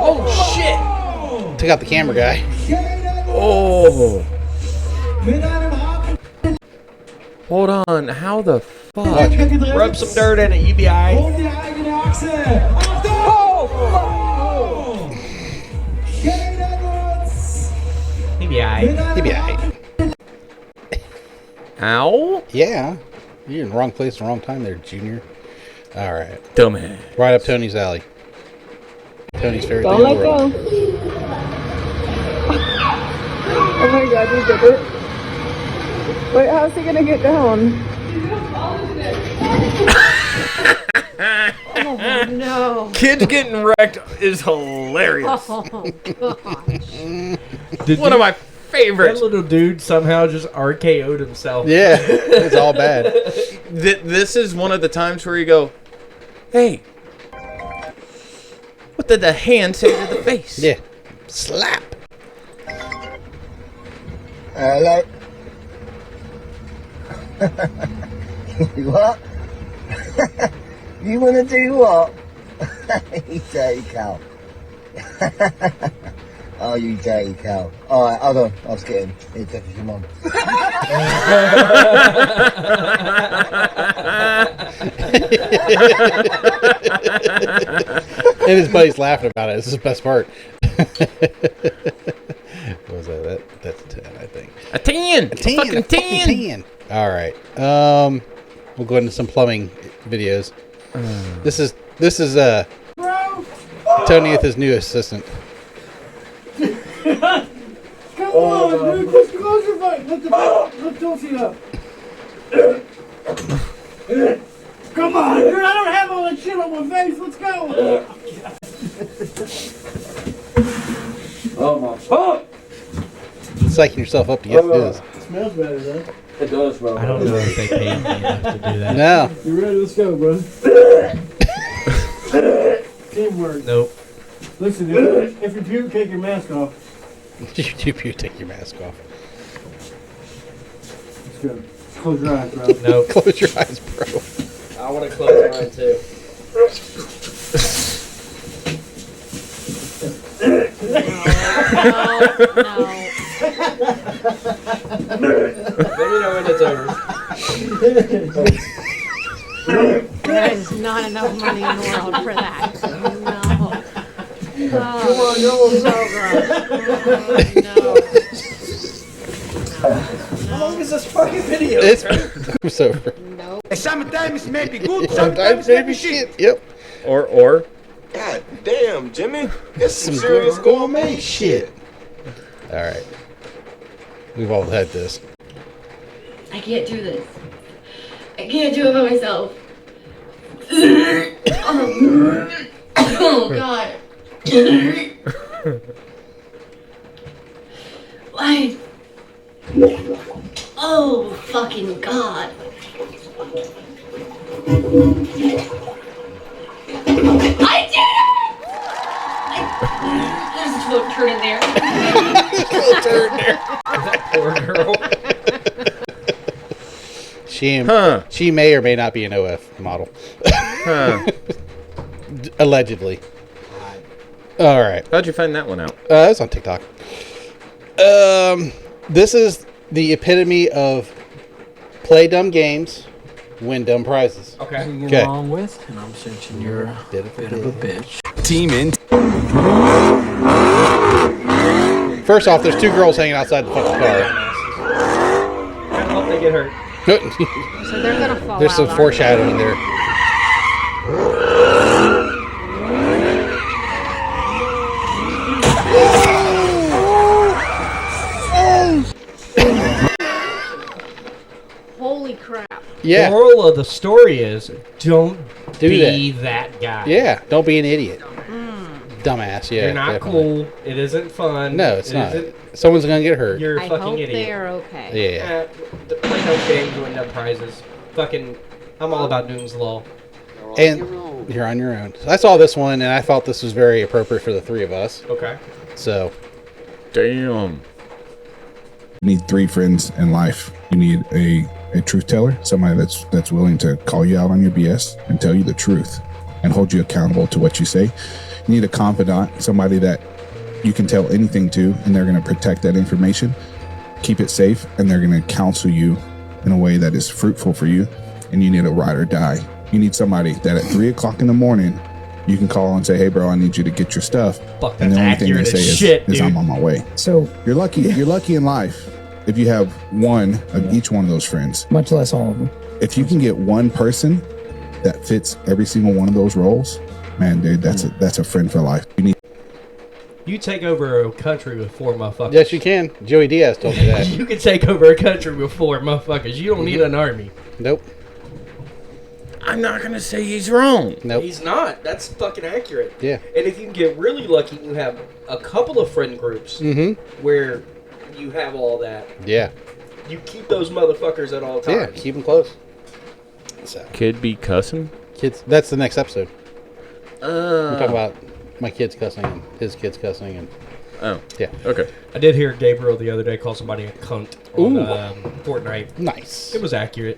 Oh shit! Took out the camera guy. Oh. Hold on. How the fuck? Rub some dirt in it, you be alright. He be alright. He be alright. Ow. Yeah. You're in the wrong place, the wrong time there, Junior. Alright. Dumbass. Right up Tony's alley. Tony's favorite Don't thing let in the world. go. Oh my god, you did it. Wait, how's he gonna get down? Oh, no. Kids getting wrecked is hilarious. Oh, gosh. One of my favorites. That little dude somehow just RKO'd himself. Yeah, it's all bad. This is one of the times where you go, hey, what did the hand say to the face? Yeah. Slap. Hello. What? You want to do what? You dirty cow. Oh, you dirty cow. Alright, hold on. I'll just get him. Here, take your mum. And his buddy's laughing about it. This is the best part. What was that? That's a 10, I think. A 10. A 10. Fucking 10. 10. All right. We'll go into some plumbing videos. This is Tony with his new assistant. Come on, dude, just close your face. Lift Tulsi up. Come on, dude, I don't have all that shit on my face. Let's go. Oh my fuck! Psyching yourself up to get this. It smells better, though. It does smell. I don't know if they paid me enough to do that. No. You ready? Let's go, bro. Teamwork. Nope. Listen, if you puke, take your mask off. You take your mask off. Let's go. Close your eyes, bro. Nope. Close your eyes, bro. I want to close mine too. No. Let me know when it's over. That is not enough enough money in the world for that. No. Oh, so gross. How long is this fucking video? It's over. Nope. Sometimes it may be good, Sometimes maybe shit. Yep. Or. God damn, Jimmy. That's some serious gourmet shit. All right. We've all had this. I can't do this. I can't do it by myself. Oh God. Why? Oh fucking God. I did it! There's a little turn in there. Little turn there. That poor girl. She may or may not be an OF model. Allegedly. All right. How'd you find that one out? It's on TikTok. This is the epitome of play dumb games, win dumb prizes. Okay. Okay. Wrong with, and I'm sensing you're a bit of a bitch. Team in. First off, there's 2 girls hanging outside the fucking car. I hope they get hurt. So they're gonna fall There's some out, foreshadowing there. Holy crap. Yeah. The moral of the story is don't Do be that guy. Yeah, don't be an idiot. Dumbass, yeah. You're not definitely. cool. It isn't fun. No, it's It not. isn't- Someone's gonna get hurt. You're a I fucking hope idiot. they are okay. Yeah. The play no games, win no prizes. Fucking, I'm all about Newton's Law. And you're on your own. So I saw this one, and I thought this was very appropriate for the 3 of us. Okay. So. Damn. You need 3 friends in life. You need a truth teller, somebody that's willing to call you out on your BS and tell you the truth and hold you accountable to what you say. You need a confidant, somebody that you can tell anything to, and they're going to protect that information, keep it safe, and they're going to counsel you in a way that is fruitful for you. And you need a ride or die. You need somebody that at 3 o'clock in the morning, you can call and say, "Hey, bro, I need you to get your stuff." Fuck, And that's the only thing they accurate say as is, shit, is dude. "I'm on my way." So You're lucky. You're lucky in life if you have one of each one of those friends. much less all of them. If you can get one person that fits every single one of those roles, man, dude, that's a friend for life. You need. You take over a country with 4 motherfuckers. Yes, you can. Joey Diaz told me that. You can take over a country with 4 motherfuckers. You don't need an army. Nope. I'm not gonna say he's wrong. Nope. He's not. That's fucking accurate. Yeah. And if you can get really lucky, you have a couple of friend groups where you have all that. Yeah. You keep those motherfuckers at all Yeah, times. keep them close. So. Kid be cussing? Kids. That's the next episode. We're talking about my kids cussing and his kids cussing and. Oh. Yeah. Okay. I did hear Gabriel the other day call somebody a cunt on Fortnite. Nice. It was accurate.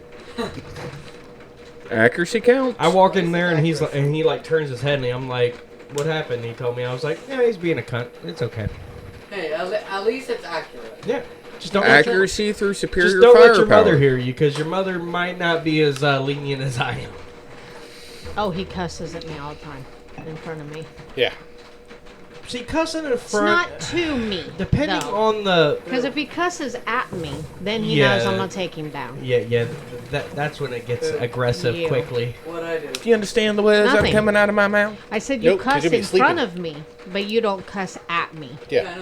Accuracy count? I walk in there and he turns his head and I'm like, "What happened?" And he told me. I was like, "Yeah, he's being a cunt. It's okay." Hey, at least it's accurate. Yeah. Just don't Accuracy through superior Just don't let your firepower. mother hear you, because your mother might not be as lenient as I am. Oh, he cusses at me all the time in front of me. Yeah. See, cussing in It's front. not to me. Depending on the. Because if he cusses at me, then he Yeah. knows I'm gonna take him down. Yeah. That's when it gets aggressive You. quickly. What I do? Do you understand the words that are Nothing. coming out of my mouth? I said you Nope, 'cause cuss you'll be in sleeping. front of me, but you don't cuss at me. Yeah.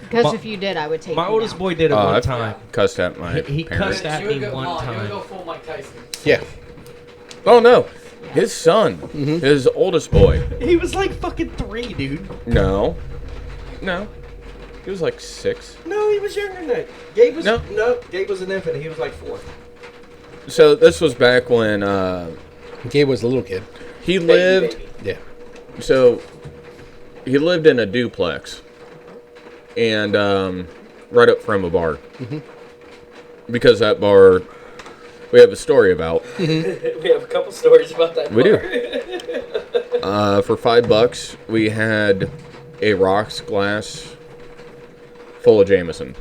Because My- if you did, I would take My you oldest down. boy did it one I've time. cussed at my He parents. cussed at You would me go, one You would time. go full Mike Tyson. Yeah. Oh no, his son, his oldest boy. He was like fucking 3, dude. No, he was like 6. No, he was younger than that. Gabe was No. Gabe was an infant. He was like 4. So this was back when Gabe was a little kid. he lived. Yeah. So he lived in a duplex, and right up from a bar, because that bar we have a story about. We have a couple stories about that. We bar. do. For $5, we had a rocks glass full of Jameson.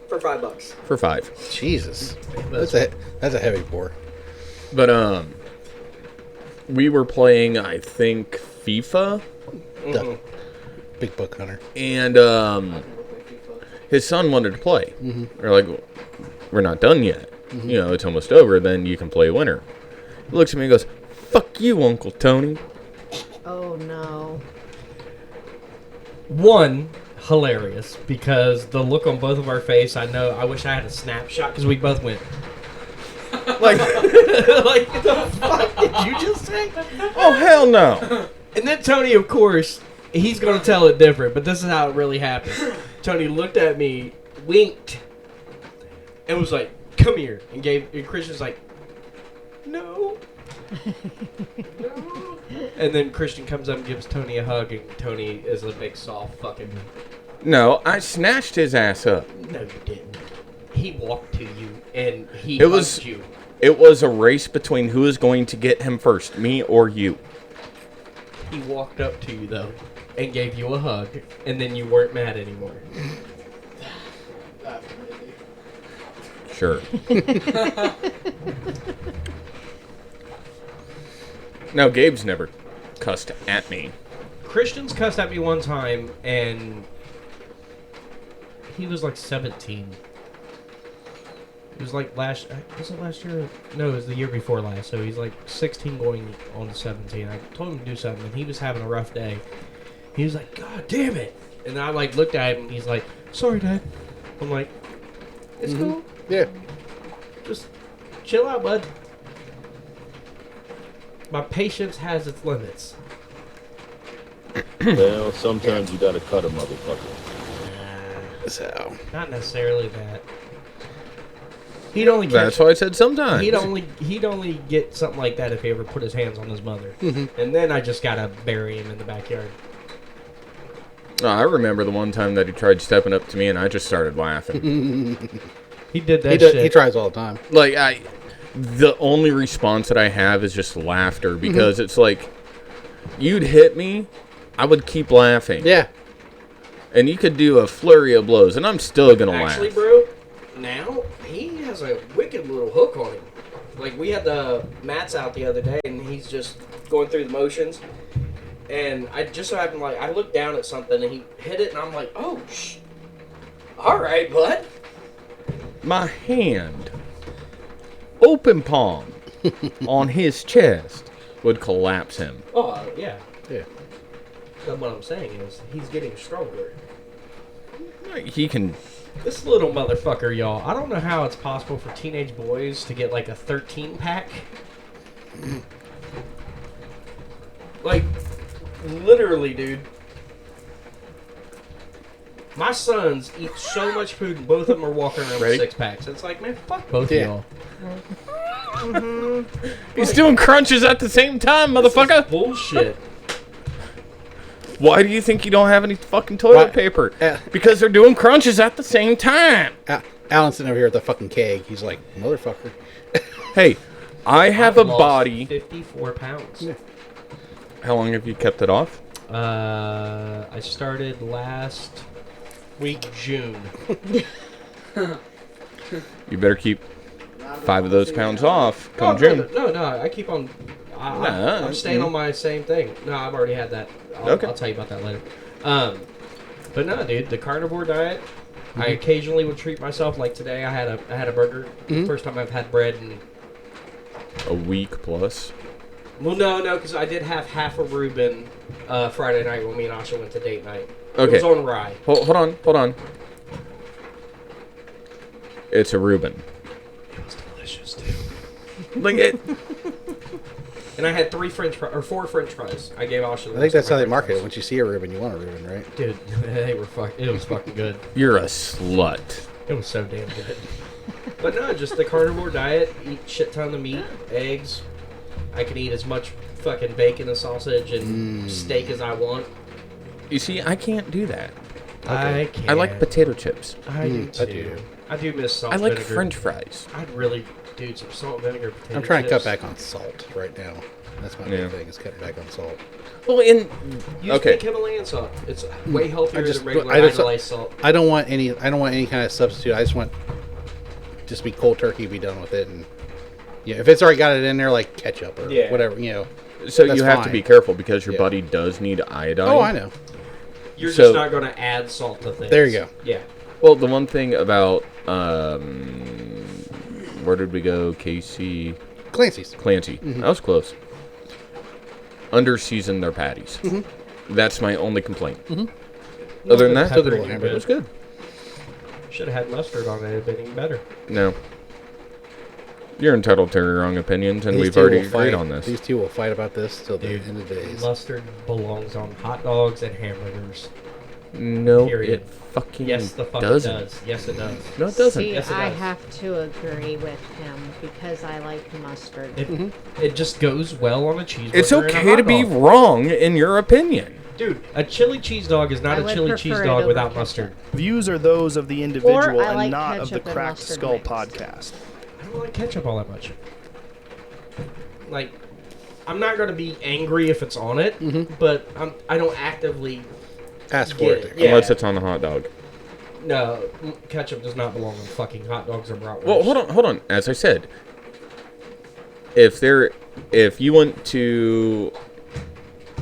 For $5. For 5. Jesus. That's a heavy pour. But we were playing, I think, FIFA. The Big Book Hunter. And his son wanted to play. They're like, we're not done yet. You know, it's almost over. Then you can play winner. He looks at me and goes, fuck you, Uncle Tony. Oh, no. One, hilarious, because the look on both of our face, I wish I had a snapshot, because we both went, like, like, the fuck did you just say? Oh, hell no. And then Tony, of course, he's going to tell it different, but this is how it really happened. Tony looked at me, winked, and was like, come here, and Christian's like, no. No. And then Christian comes up and gives Tony a hug, and Tony is a big soft fucking... No, I snatched his ass up. No, you didn't. He walked to you, and he hugged you. It was a race between who is going to get him first, me or you. He walked up to you, though, and gave you a hug, and then you weren't mad anymore. Sure. No, Gabe's never cussed at me. Christian's cussed at me one time, and he was like 17. It was like was it last year? No, it was the year before last. So he's like 16 going on to 17. I told him to do something, and he was having a rough day. He was like, God damn it. And I like looked at him, and he's like, sorry, Dad. I'm like, it's cool. Yeah. Just chill out, bud. My patience has its limits. Well, sometimes you gotta cut a motherfucker. So. Not necessarily that. He'd only That's why I said sometimes. He'd only get something like that if he ever put his hands on his mother. And then I just gotta bury him in the backyard. Oh, I remember the one time that he tried stepping up to me and I just started laughing. He did that shit. He tries all the time. Like, the only response that I have is just laughter because it's like, you'd hit me, I would keep laughing. Yeah. And you could do a flurry of blows and I'm still going to laugh. Actually, bro, now he has a wicked little hook on him. Like, we had the mats out the other day and he's just going through the motions. And I just so happened, like, I looked down at something and he hit it and I'm like, oh, all right, bud. My hand, open palm, on his chest would collapse him. Oh, yeah. Yeah. But what I'm saying is, he's getting stronger. He can... This little motherfucker, y'all, I don't know how it's possible for teenage boys to get, like, a 13-pack. Like, literally, dude. My sons eat so much food, and both of them are walking around with 6-packs. It's like, man, fuck both of y'all. He's doing crunches at the same time, motherfucker. Bullshit. Why do you think you don't have any fucking toilet paper? Because they're doing crunches at the same time. Alan's sitting over here with the fucking keg. He's like, motherfucker. Hey, I have a body. 54 pounds. Yeah. How long have you kept it off? I started last week, June. You better keep 5 of those pounds off come June. No, I keep on. I'm staying on my same thing. No, I've already had that. I'll tell you about that later. But no, dude, the carnivore diet. I occasionally would treat myself. Like today, I had a burger. First time I've had bread in a week plus. Well, no, because I did have half a Reuben Friday night when me and Asha went to date night. Okay. It was on rye. Hold on. It's a Reuben. It's delicious, dude. Like it. And I had 4 French fries. I gave Asha. I think that's how they market it. Once you see a Reuben, you want a Reuben, right? Dude, it was fucking good. You're a slut. It was so damn good. But no, just the carnivore diet. Eat shit ton of meat, eggs. I can eat as much fucking bacon and sausage and steak as I want. You see, I can't do that. I can't. I like potato chips. I do too. I do miss salt I like vinegar. French fries. I'd really do some salt vinegar potato I'm trying to cut chips. back on salt right now. That's my main thing, is cutting back on salt. Well, Use pink Himalayan salt. It's way healthier than regular hydrolyzed salt. I don't want any kind of substitute. I just want just be cold turkey, be done with it, and yeah, if it's already got it in there, like ketchup or whatever, you know. So that's you have fine. to be careful because your buddy does need iodine. Oh, I know. You're So- just not going to add salt to things. There you go. Yeah. Well, the one thing about where did we go? Casey. Clancy's. Clancy. Mhm. That was close. Under-seasoned their patties. Mhm. That's my only complaint. Mhm. Other than that, Still good little hamburger. it was good. Should have had mustard on it. It'd been even better. No. You're entitled to your own opinions, and These we've two already will agreed fight. on this. These two will fight about this till the end of the days. Mustard belongs on hot dogs and hamburgers. No, Period. it fucking Yes, the fuck doesn't. it does. Yes, it does. No, it doesn't. See, Yes, it I does. have to agree with him because I like mustard. It just goes well on a cheeseburger. It's and a okay hot to be dog. wrong in your opinion. Dude, a chili cheese dog is not I a would chili prefer cheese it dog over without ketchup. mustard. Views are those of the individual I like and not of the ketchup and Cracked mustard Skull mixed. podcast. I don't like ketchup all that much. Like, I'm not going to be angry if it's on it, but I don't actively Ask for get it. Yeah. Unless it's on a hot dog. No, ketchup does not belong on fucking hot dogs or bratwurst. Well, hold on. As I said, if you went to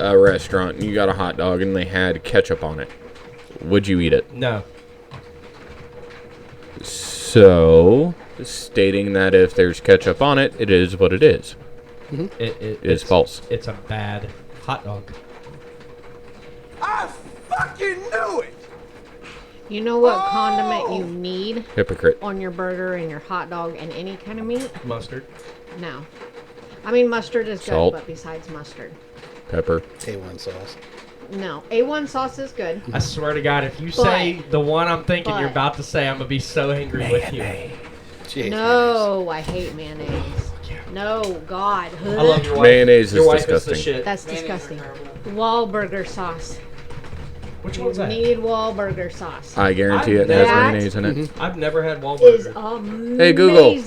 a restaurant and you got a hot dog and they had ketchup on it, would you eat it? No. So, stating that if there's ketchup on it, it is what it is. It's false. It's a bad hot dog. I fucking knew it! You know what condiment you need Hypocrite. on your burger and your hot dog and any kind of meat? Mustard. No. I mean, mustard is good, Salt. but besides mustard. Pepper. A1 sauce. No. A1 sauce is good. I swear to God, if you say the one I'm thinking you're but- about to say, I'm going to be so angry with you. No, I hate mayonnaise. No, God. I love your wife. Mayonnaise Your is wife is the disgusting. shit. That's disgusting. Wahlburger sauce. Which You one's that? need Wahlburger sauce. I guarantee I've it has never- mayonnaise in it. I've never had Is Wahlburger. amazing. Hey, Google.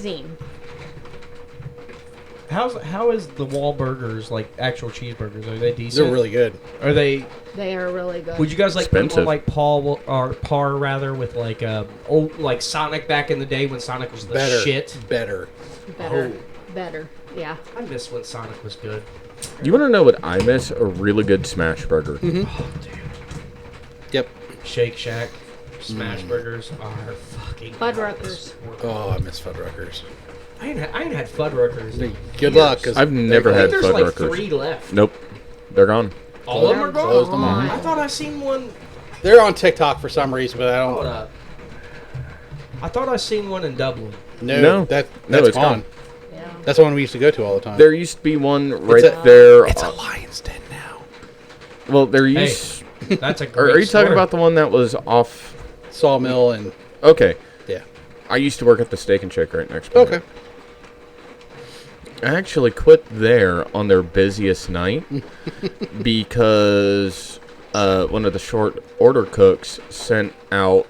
How is the Wahlburgers like actual cheeseburgers? Are they decent? They're really good. Are they? They are really good. Would you guys like put them on Expensive. like par rather with like old like Sonic back in the day when Sonic was the Better. shit? Better. Better. Better. Yeah. I miss when Sonic was good. You want to know what I miss? A really good smash burger. Oh, dude. Yep. Shake Shack smash burgers are fucking Fuddruckers. Oh, I miss Fuddruckers. I ain't had Fuddruckers. Good luck, 'cause I've never had there's like Fuddruckers. 3 left. Nope. They're gone. All of them are gone. Closed them all. I thought I seen one. They're on TikTok for some reason, but I Hold don't. up. I thought I seen one in Dublin. No, that's it's gone. Yeah. That's the one we used to go to all the time. There used to be one right a- there. It's a Lion's Den now. Well, there Hey, used. that's a Are great you talking story. about the one that was off? Sawmill and Okay. yeah. I used to work at the Steak and Shake right next door. Okay. I actually quit there on their busiest night because one of the short order cooks sent out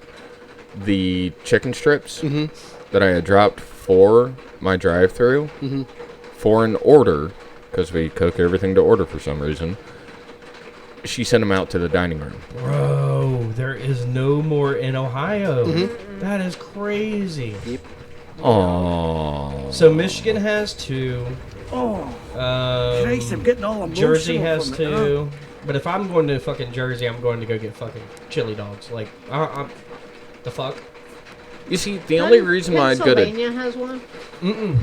the chicken strips that I had dropped for my drive-through for an order because we cook everything to order for some reason. She sent them out to the dining room. Bro, there is no more in Ohio. That is crazy. Yep. Aww. So Michigan has 2. Christ, I'm getting all emotional Jersey has from it. 2. But if I'm going to fucking Jersey, I'm going to go get fucking chili dogs. Like, the fuck? You see, the only reason why I'd go to Pennsylvania has one.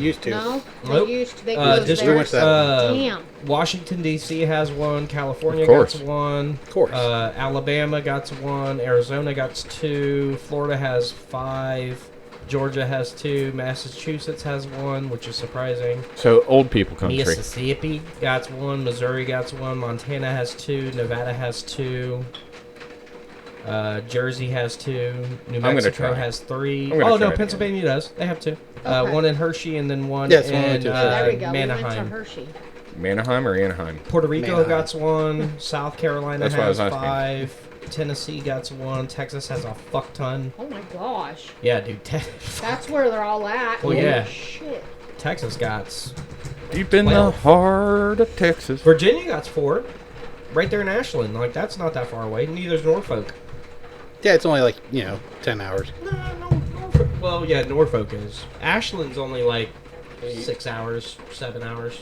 Used to. No, Nope. they closed theirs. Damn. Washington D.C. has one. California Of course. got one. Of course. Alabama got one. Arizona got 2. Florida has 5. Georgia has 2. Massachusetts has 1, which is surprising. so old people country. Mississippi got 1. Missouri got 1. Montana has 2. Nevada has 2. Jersey has 2. New gonna Mexico try. has 3. I'm gonna Oh no, try it Pennsylvania does. They have 2. Okay. One in Hershey and then one Yeah, it's one in of the two. There we go. We went to Manheim. Hershey. Manheim or Anaheim? Puerto Rico Manheim. got 1. South Carolina That's what I has was asking. 5. Tennessee got 1. Texas has a fuck ton. Oh my gosh. Yeah, dude. That's where they're all at. Well, Holy yeah. Shit. Texas got Deep in the 12. heart of Texas. Virginia got 4. Right there in Ashland. Like, that's not that far away. Neither's Norfolk. Yeah, it's only like 10 hours. No, Norfolk. Well, yeah, Norfolk is. Ashland's only like 6 hours, 7 hours.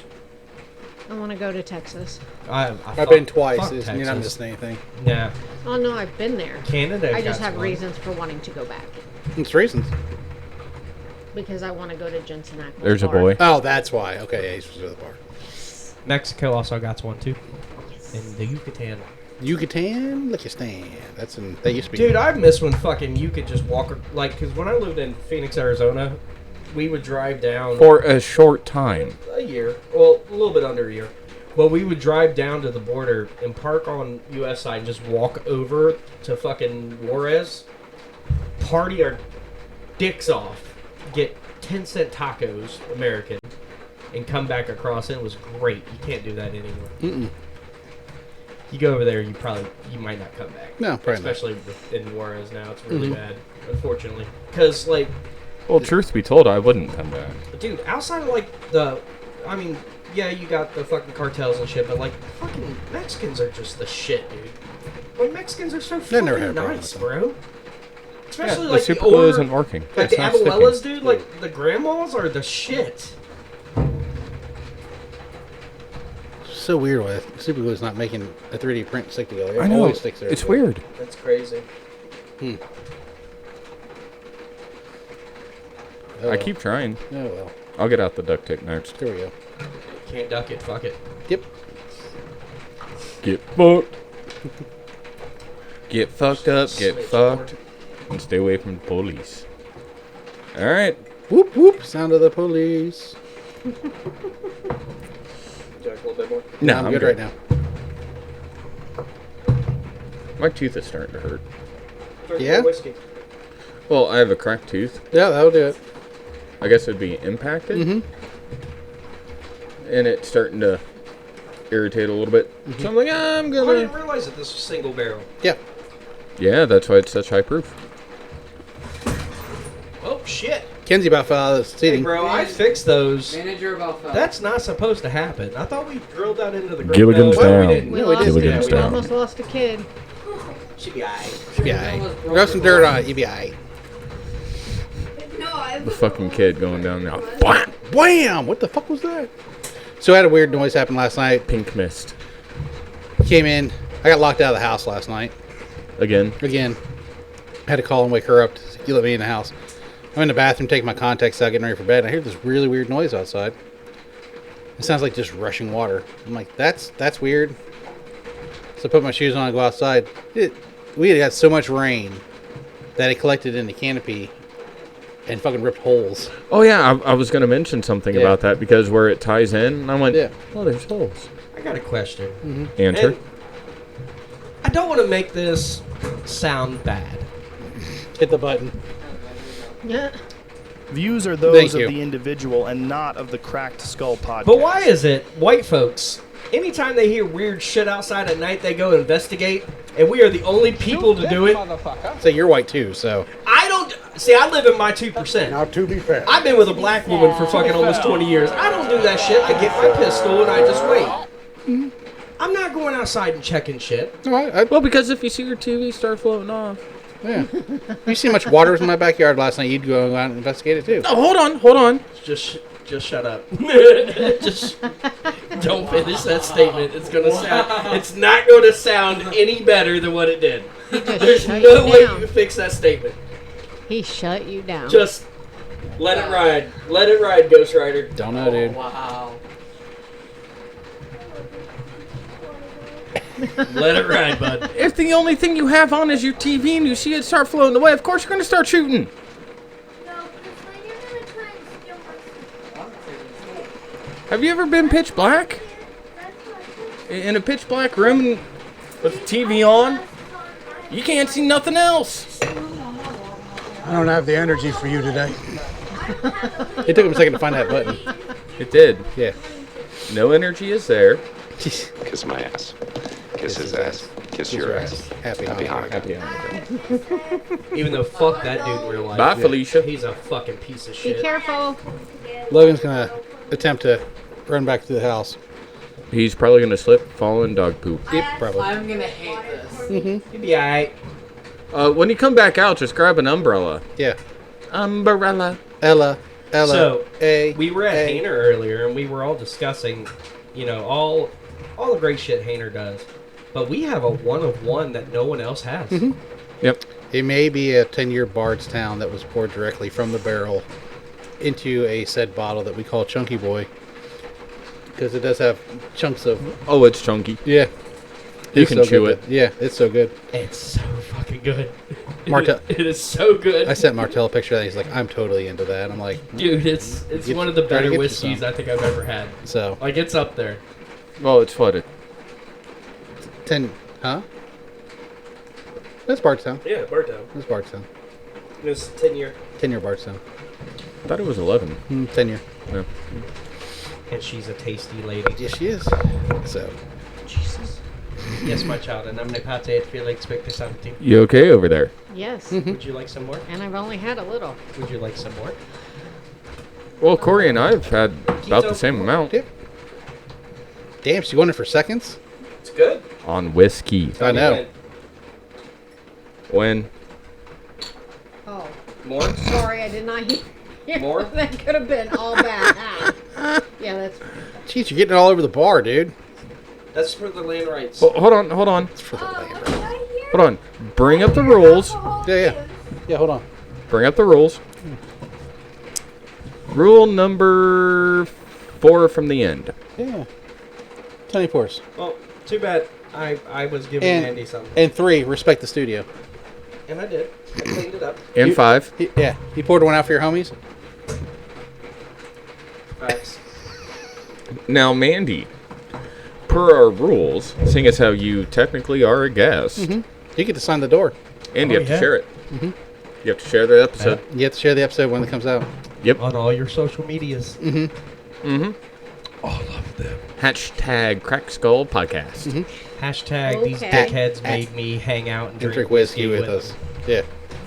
I want to go to Texas. I've been twice. Fuck You're not Texas. missing anything. Nah. Oh no, I've been there. Canada I just got have one. reasons for wanting to go back What's reasons? because I want to go to Jensen Ackles. There's a bar. boy. Oh, that's why. Okay, yeah, he's supposed to go to the bar. Mexico also got one too. In the Yucatan. Yucatan, Liechtenstein. That used to be. Dude, I miss when fucking you could just walk, like, because when I lived in Phoenix, Arizona, we would drive down For a short time. a year, well, a little bit under a year, but we would drive down to the border and park on U.S. side and just walk over to fucking Juarez, party our dicks off, get 10-cent tacos, American, and come back across. It was great. You can't do that anymore. Mm-mm. You go over there, you might not come back. No, probably especially in Juarez now. It's really Mhm. bad, unfortunately. Because, like, Well, truth be told, I wouldn't come back. dude, outside of, like, I mean, yeah, you got the fucking cartels and shit, but, like, fucking Mexicans are just the shit, dude. Like, Mexicans are so They never had fucking a problem nice, with them. bro. Especially, the like, super the glue older, isn't working. Like, It's the not abuelas, sticking. dude, like, the grandmas are the shit. So weird why super glue is not making a 3D print stick together. It I know. always sticks there. It's weird. That's crazy. Oh, I keep trying. Oh, well. I'll get out the duct tape next. There we go. Can't duck it, fuck it. Yep. Get fucked. Get fucked up, get fucked, and stay away from the police. Alright. Whoop, whoop. Sound of the police. Would you like a little bit more? No, I'm good right now. My tooth is starting to hurt. Drink Yeah? more whiskey. Well, I have a cracked tooth. Yeah, that'll do it. I guess it'd be impacted. Mm-hmm. And it's starting to irritate a little bit. So I'm like, I'm I gonna... didn't realize that this was single barrel. Yeah. Yeah, that's why it's such high proof. Oh, shit. Kenzie about fell out of the Hey, seating. bro, I fixed those. Manager about fell. That's not supposed to happen. I thought we drilled that into the ground. Gilligan's No, down. we didn't. We No, we lost didn't. it. Gilligan's We down. almost lost a kid. Should be alright. You'll be alright. Rub some dirt on it. You'll be alright. The fucking kid going down now. Wham! What the fuck was that? So I had a weird noise happen last night. Pink mist. Came in. I got locked out of the house last night. Again. Had to call and wake her up to let me in the house. I'm in the bathroom taking my contacts out, getting ready for bed. And I hear this really weird noise outside. It sounds like just rushing water. I'm like, that's weird. So I put my shoes on and go outside. We had got so much rain that it collected in the canopy and fucking ripped holes. Oh, yeah, I was going to mention something Yeah. about that because where it ties in, and I went, Yeah. oh, there's holes. I got a question. Mm-hmm. Answer. And I don't want to make this sound bad. Hit the button. Yeah. Views are those Thank of you. the individual and not of the Cracked Skull podcast. But why is it white folks, anytime they hear weird shit outside at night, they go investigate, and we are the only people to do it? So you're white too, so. I don't... See, I live in my 2%. Now, to be fair, I've been with a black woman for fucking almost 20 years. I don't do that shit. I get my pistol and I just wait. I'm not going outside and checking shit. Well, because if you see your TV start floating off. Yeah. You see how much water was in my backyard last night, you'd go out and investigate it too. Oh, hold on. Just shut up. Just don't finish that statement. It's gonna sound. It's not going to sound any better than what it did. There's shut no you way down. you can fix that statement. He shut you down. Just let it ride. Let it ride, Ghost Rider. Don't know, dude. Wow. Let it ride, bud. If the only thing you have on is your TV and you see it start floating away, of course you're going to start shooting. Have you ever been pitch black? In a pitch black room with the TV on? You can't see nothing else. I don't have the energy for you today. It took him a second to find that button. It did. Yeah. No energy is there. Kiss my ass. Kiss his ass. Kiss your ass. Happy Hanukkah. Happy Hanukkah. Even though fuck that dude in real life. Bye, Felicia. He's a fucking piece of Be shit. careful. Logan's gonna attempt to run back to the house. He's probably going to slip, fall in dog poop. Yep, probably. I'm gonna hate this. Mm-hmm. He'll be alright. When you come back out, just grab an umbrella. Yeah. Umbrella. Ella. So, A. we were at A. Hainer earlier, and we were all discussing You know, all the great shit Hainer does. But we have a one of one that no one else has. Mhm. Yep. It may be a 10-year Bardstown that was poured directly from the barrel into a said bottle that we call Chunky Boy. Because it does have chunks of... Oh, it's chunky. Yeah. You It's can so chew good. it. Yeah, it's so good. It's so fucking good. Martel, it is so good. I sent Martel a picture of that. He's like, I'm totally into that. I'm like... Dude, it's Get- one of the try to better get you whiskeys some. I think I've ever had. So... Like, it's up there. Well, it's flooded. 10... Huh? That's Bardstown. Yeah, Bardstown. That's Bardstown. It was 10-year. 10-year Bardstown. I thought it was 11. 10-year. Yeah. And she's a tasty lady. Yes, she is. So... Jesus. Yes, my child. And I'm pate Felix Spectasanti. You okay over there? Yes. Would you like some more? And I've only had a little. Would you like some more? Well, Corey and I have had about the same amount. Yep. Damn, she won it for seconds? It's good. On whiskey. I know. When? Oh. More? Sorry, I did not hear. More? That could have been all bad. Yeah, that's... Jeez, you're getting it all over the bar, dude. That's for the land rights. Well, hold on, hold on. It's for the land rights. Hold on. Bring up the rules. Yeah. Yeah, hold on. Bring up the rules. Rule number 4 from the end. Yeah. Tony pours. Well, too bad I was giving Andy something. And 3, respect the studio. And I did. I cleaned it up. And 5. Yeah. You poured one out for your homies? Facts. Now, Mandy, per our rules, seeing as how you technically are a guest, You get to sign the door. and you have to yeah. share it. Mhm. You have to share the episode. You have to share the episode when it comes out. Yep. On all your social medias. All of them. Hashtag Crack Skull Podcast. Hashtag these Okay. dickheads made me hang out and Drink whiskey with us. Yeah.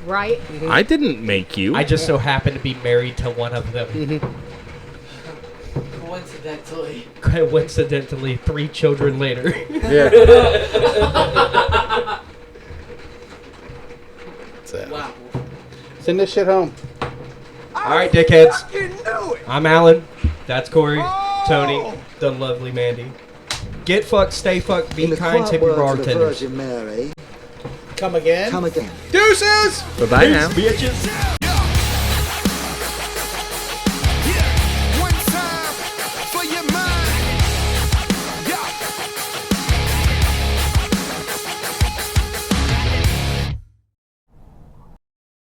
Right? I didn't make you. I just so happen to be married to one of them. Coincidentally. Coincidentally, 3 children later. Yeah. Wow. Send this shit home. Alright, dickheads. I'm Alan. That's Corey. Tony. The lovely Mandy. Get fucked, stay fucked, be kind, tip your bartenders. Mary. Come again? Come again. Deuces! Bye-bye now. Bitches.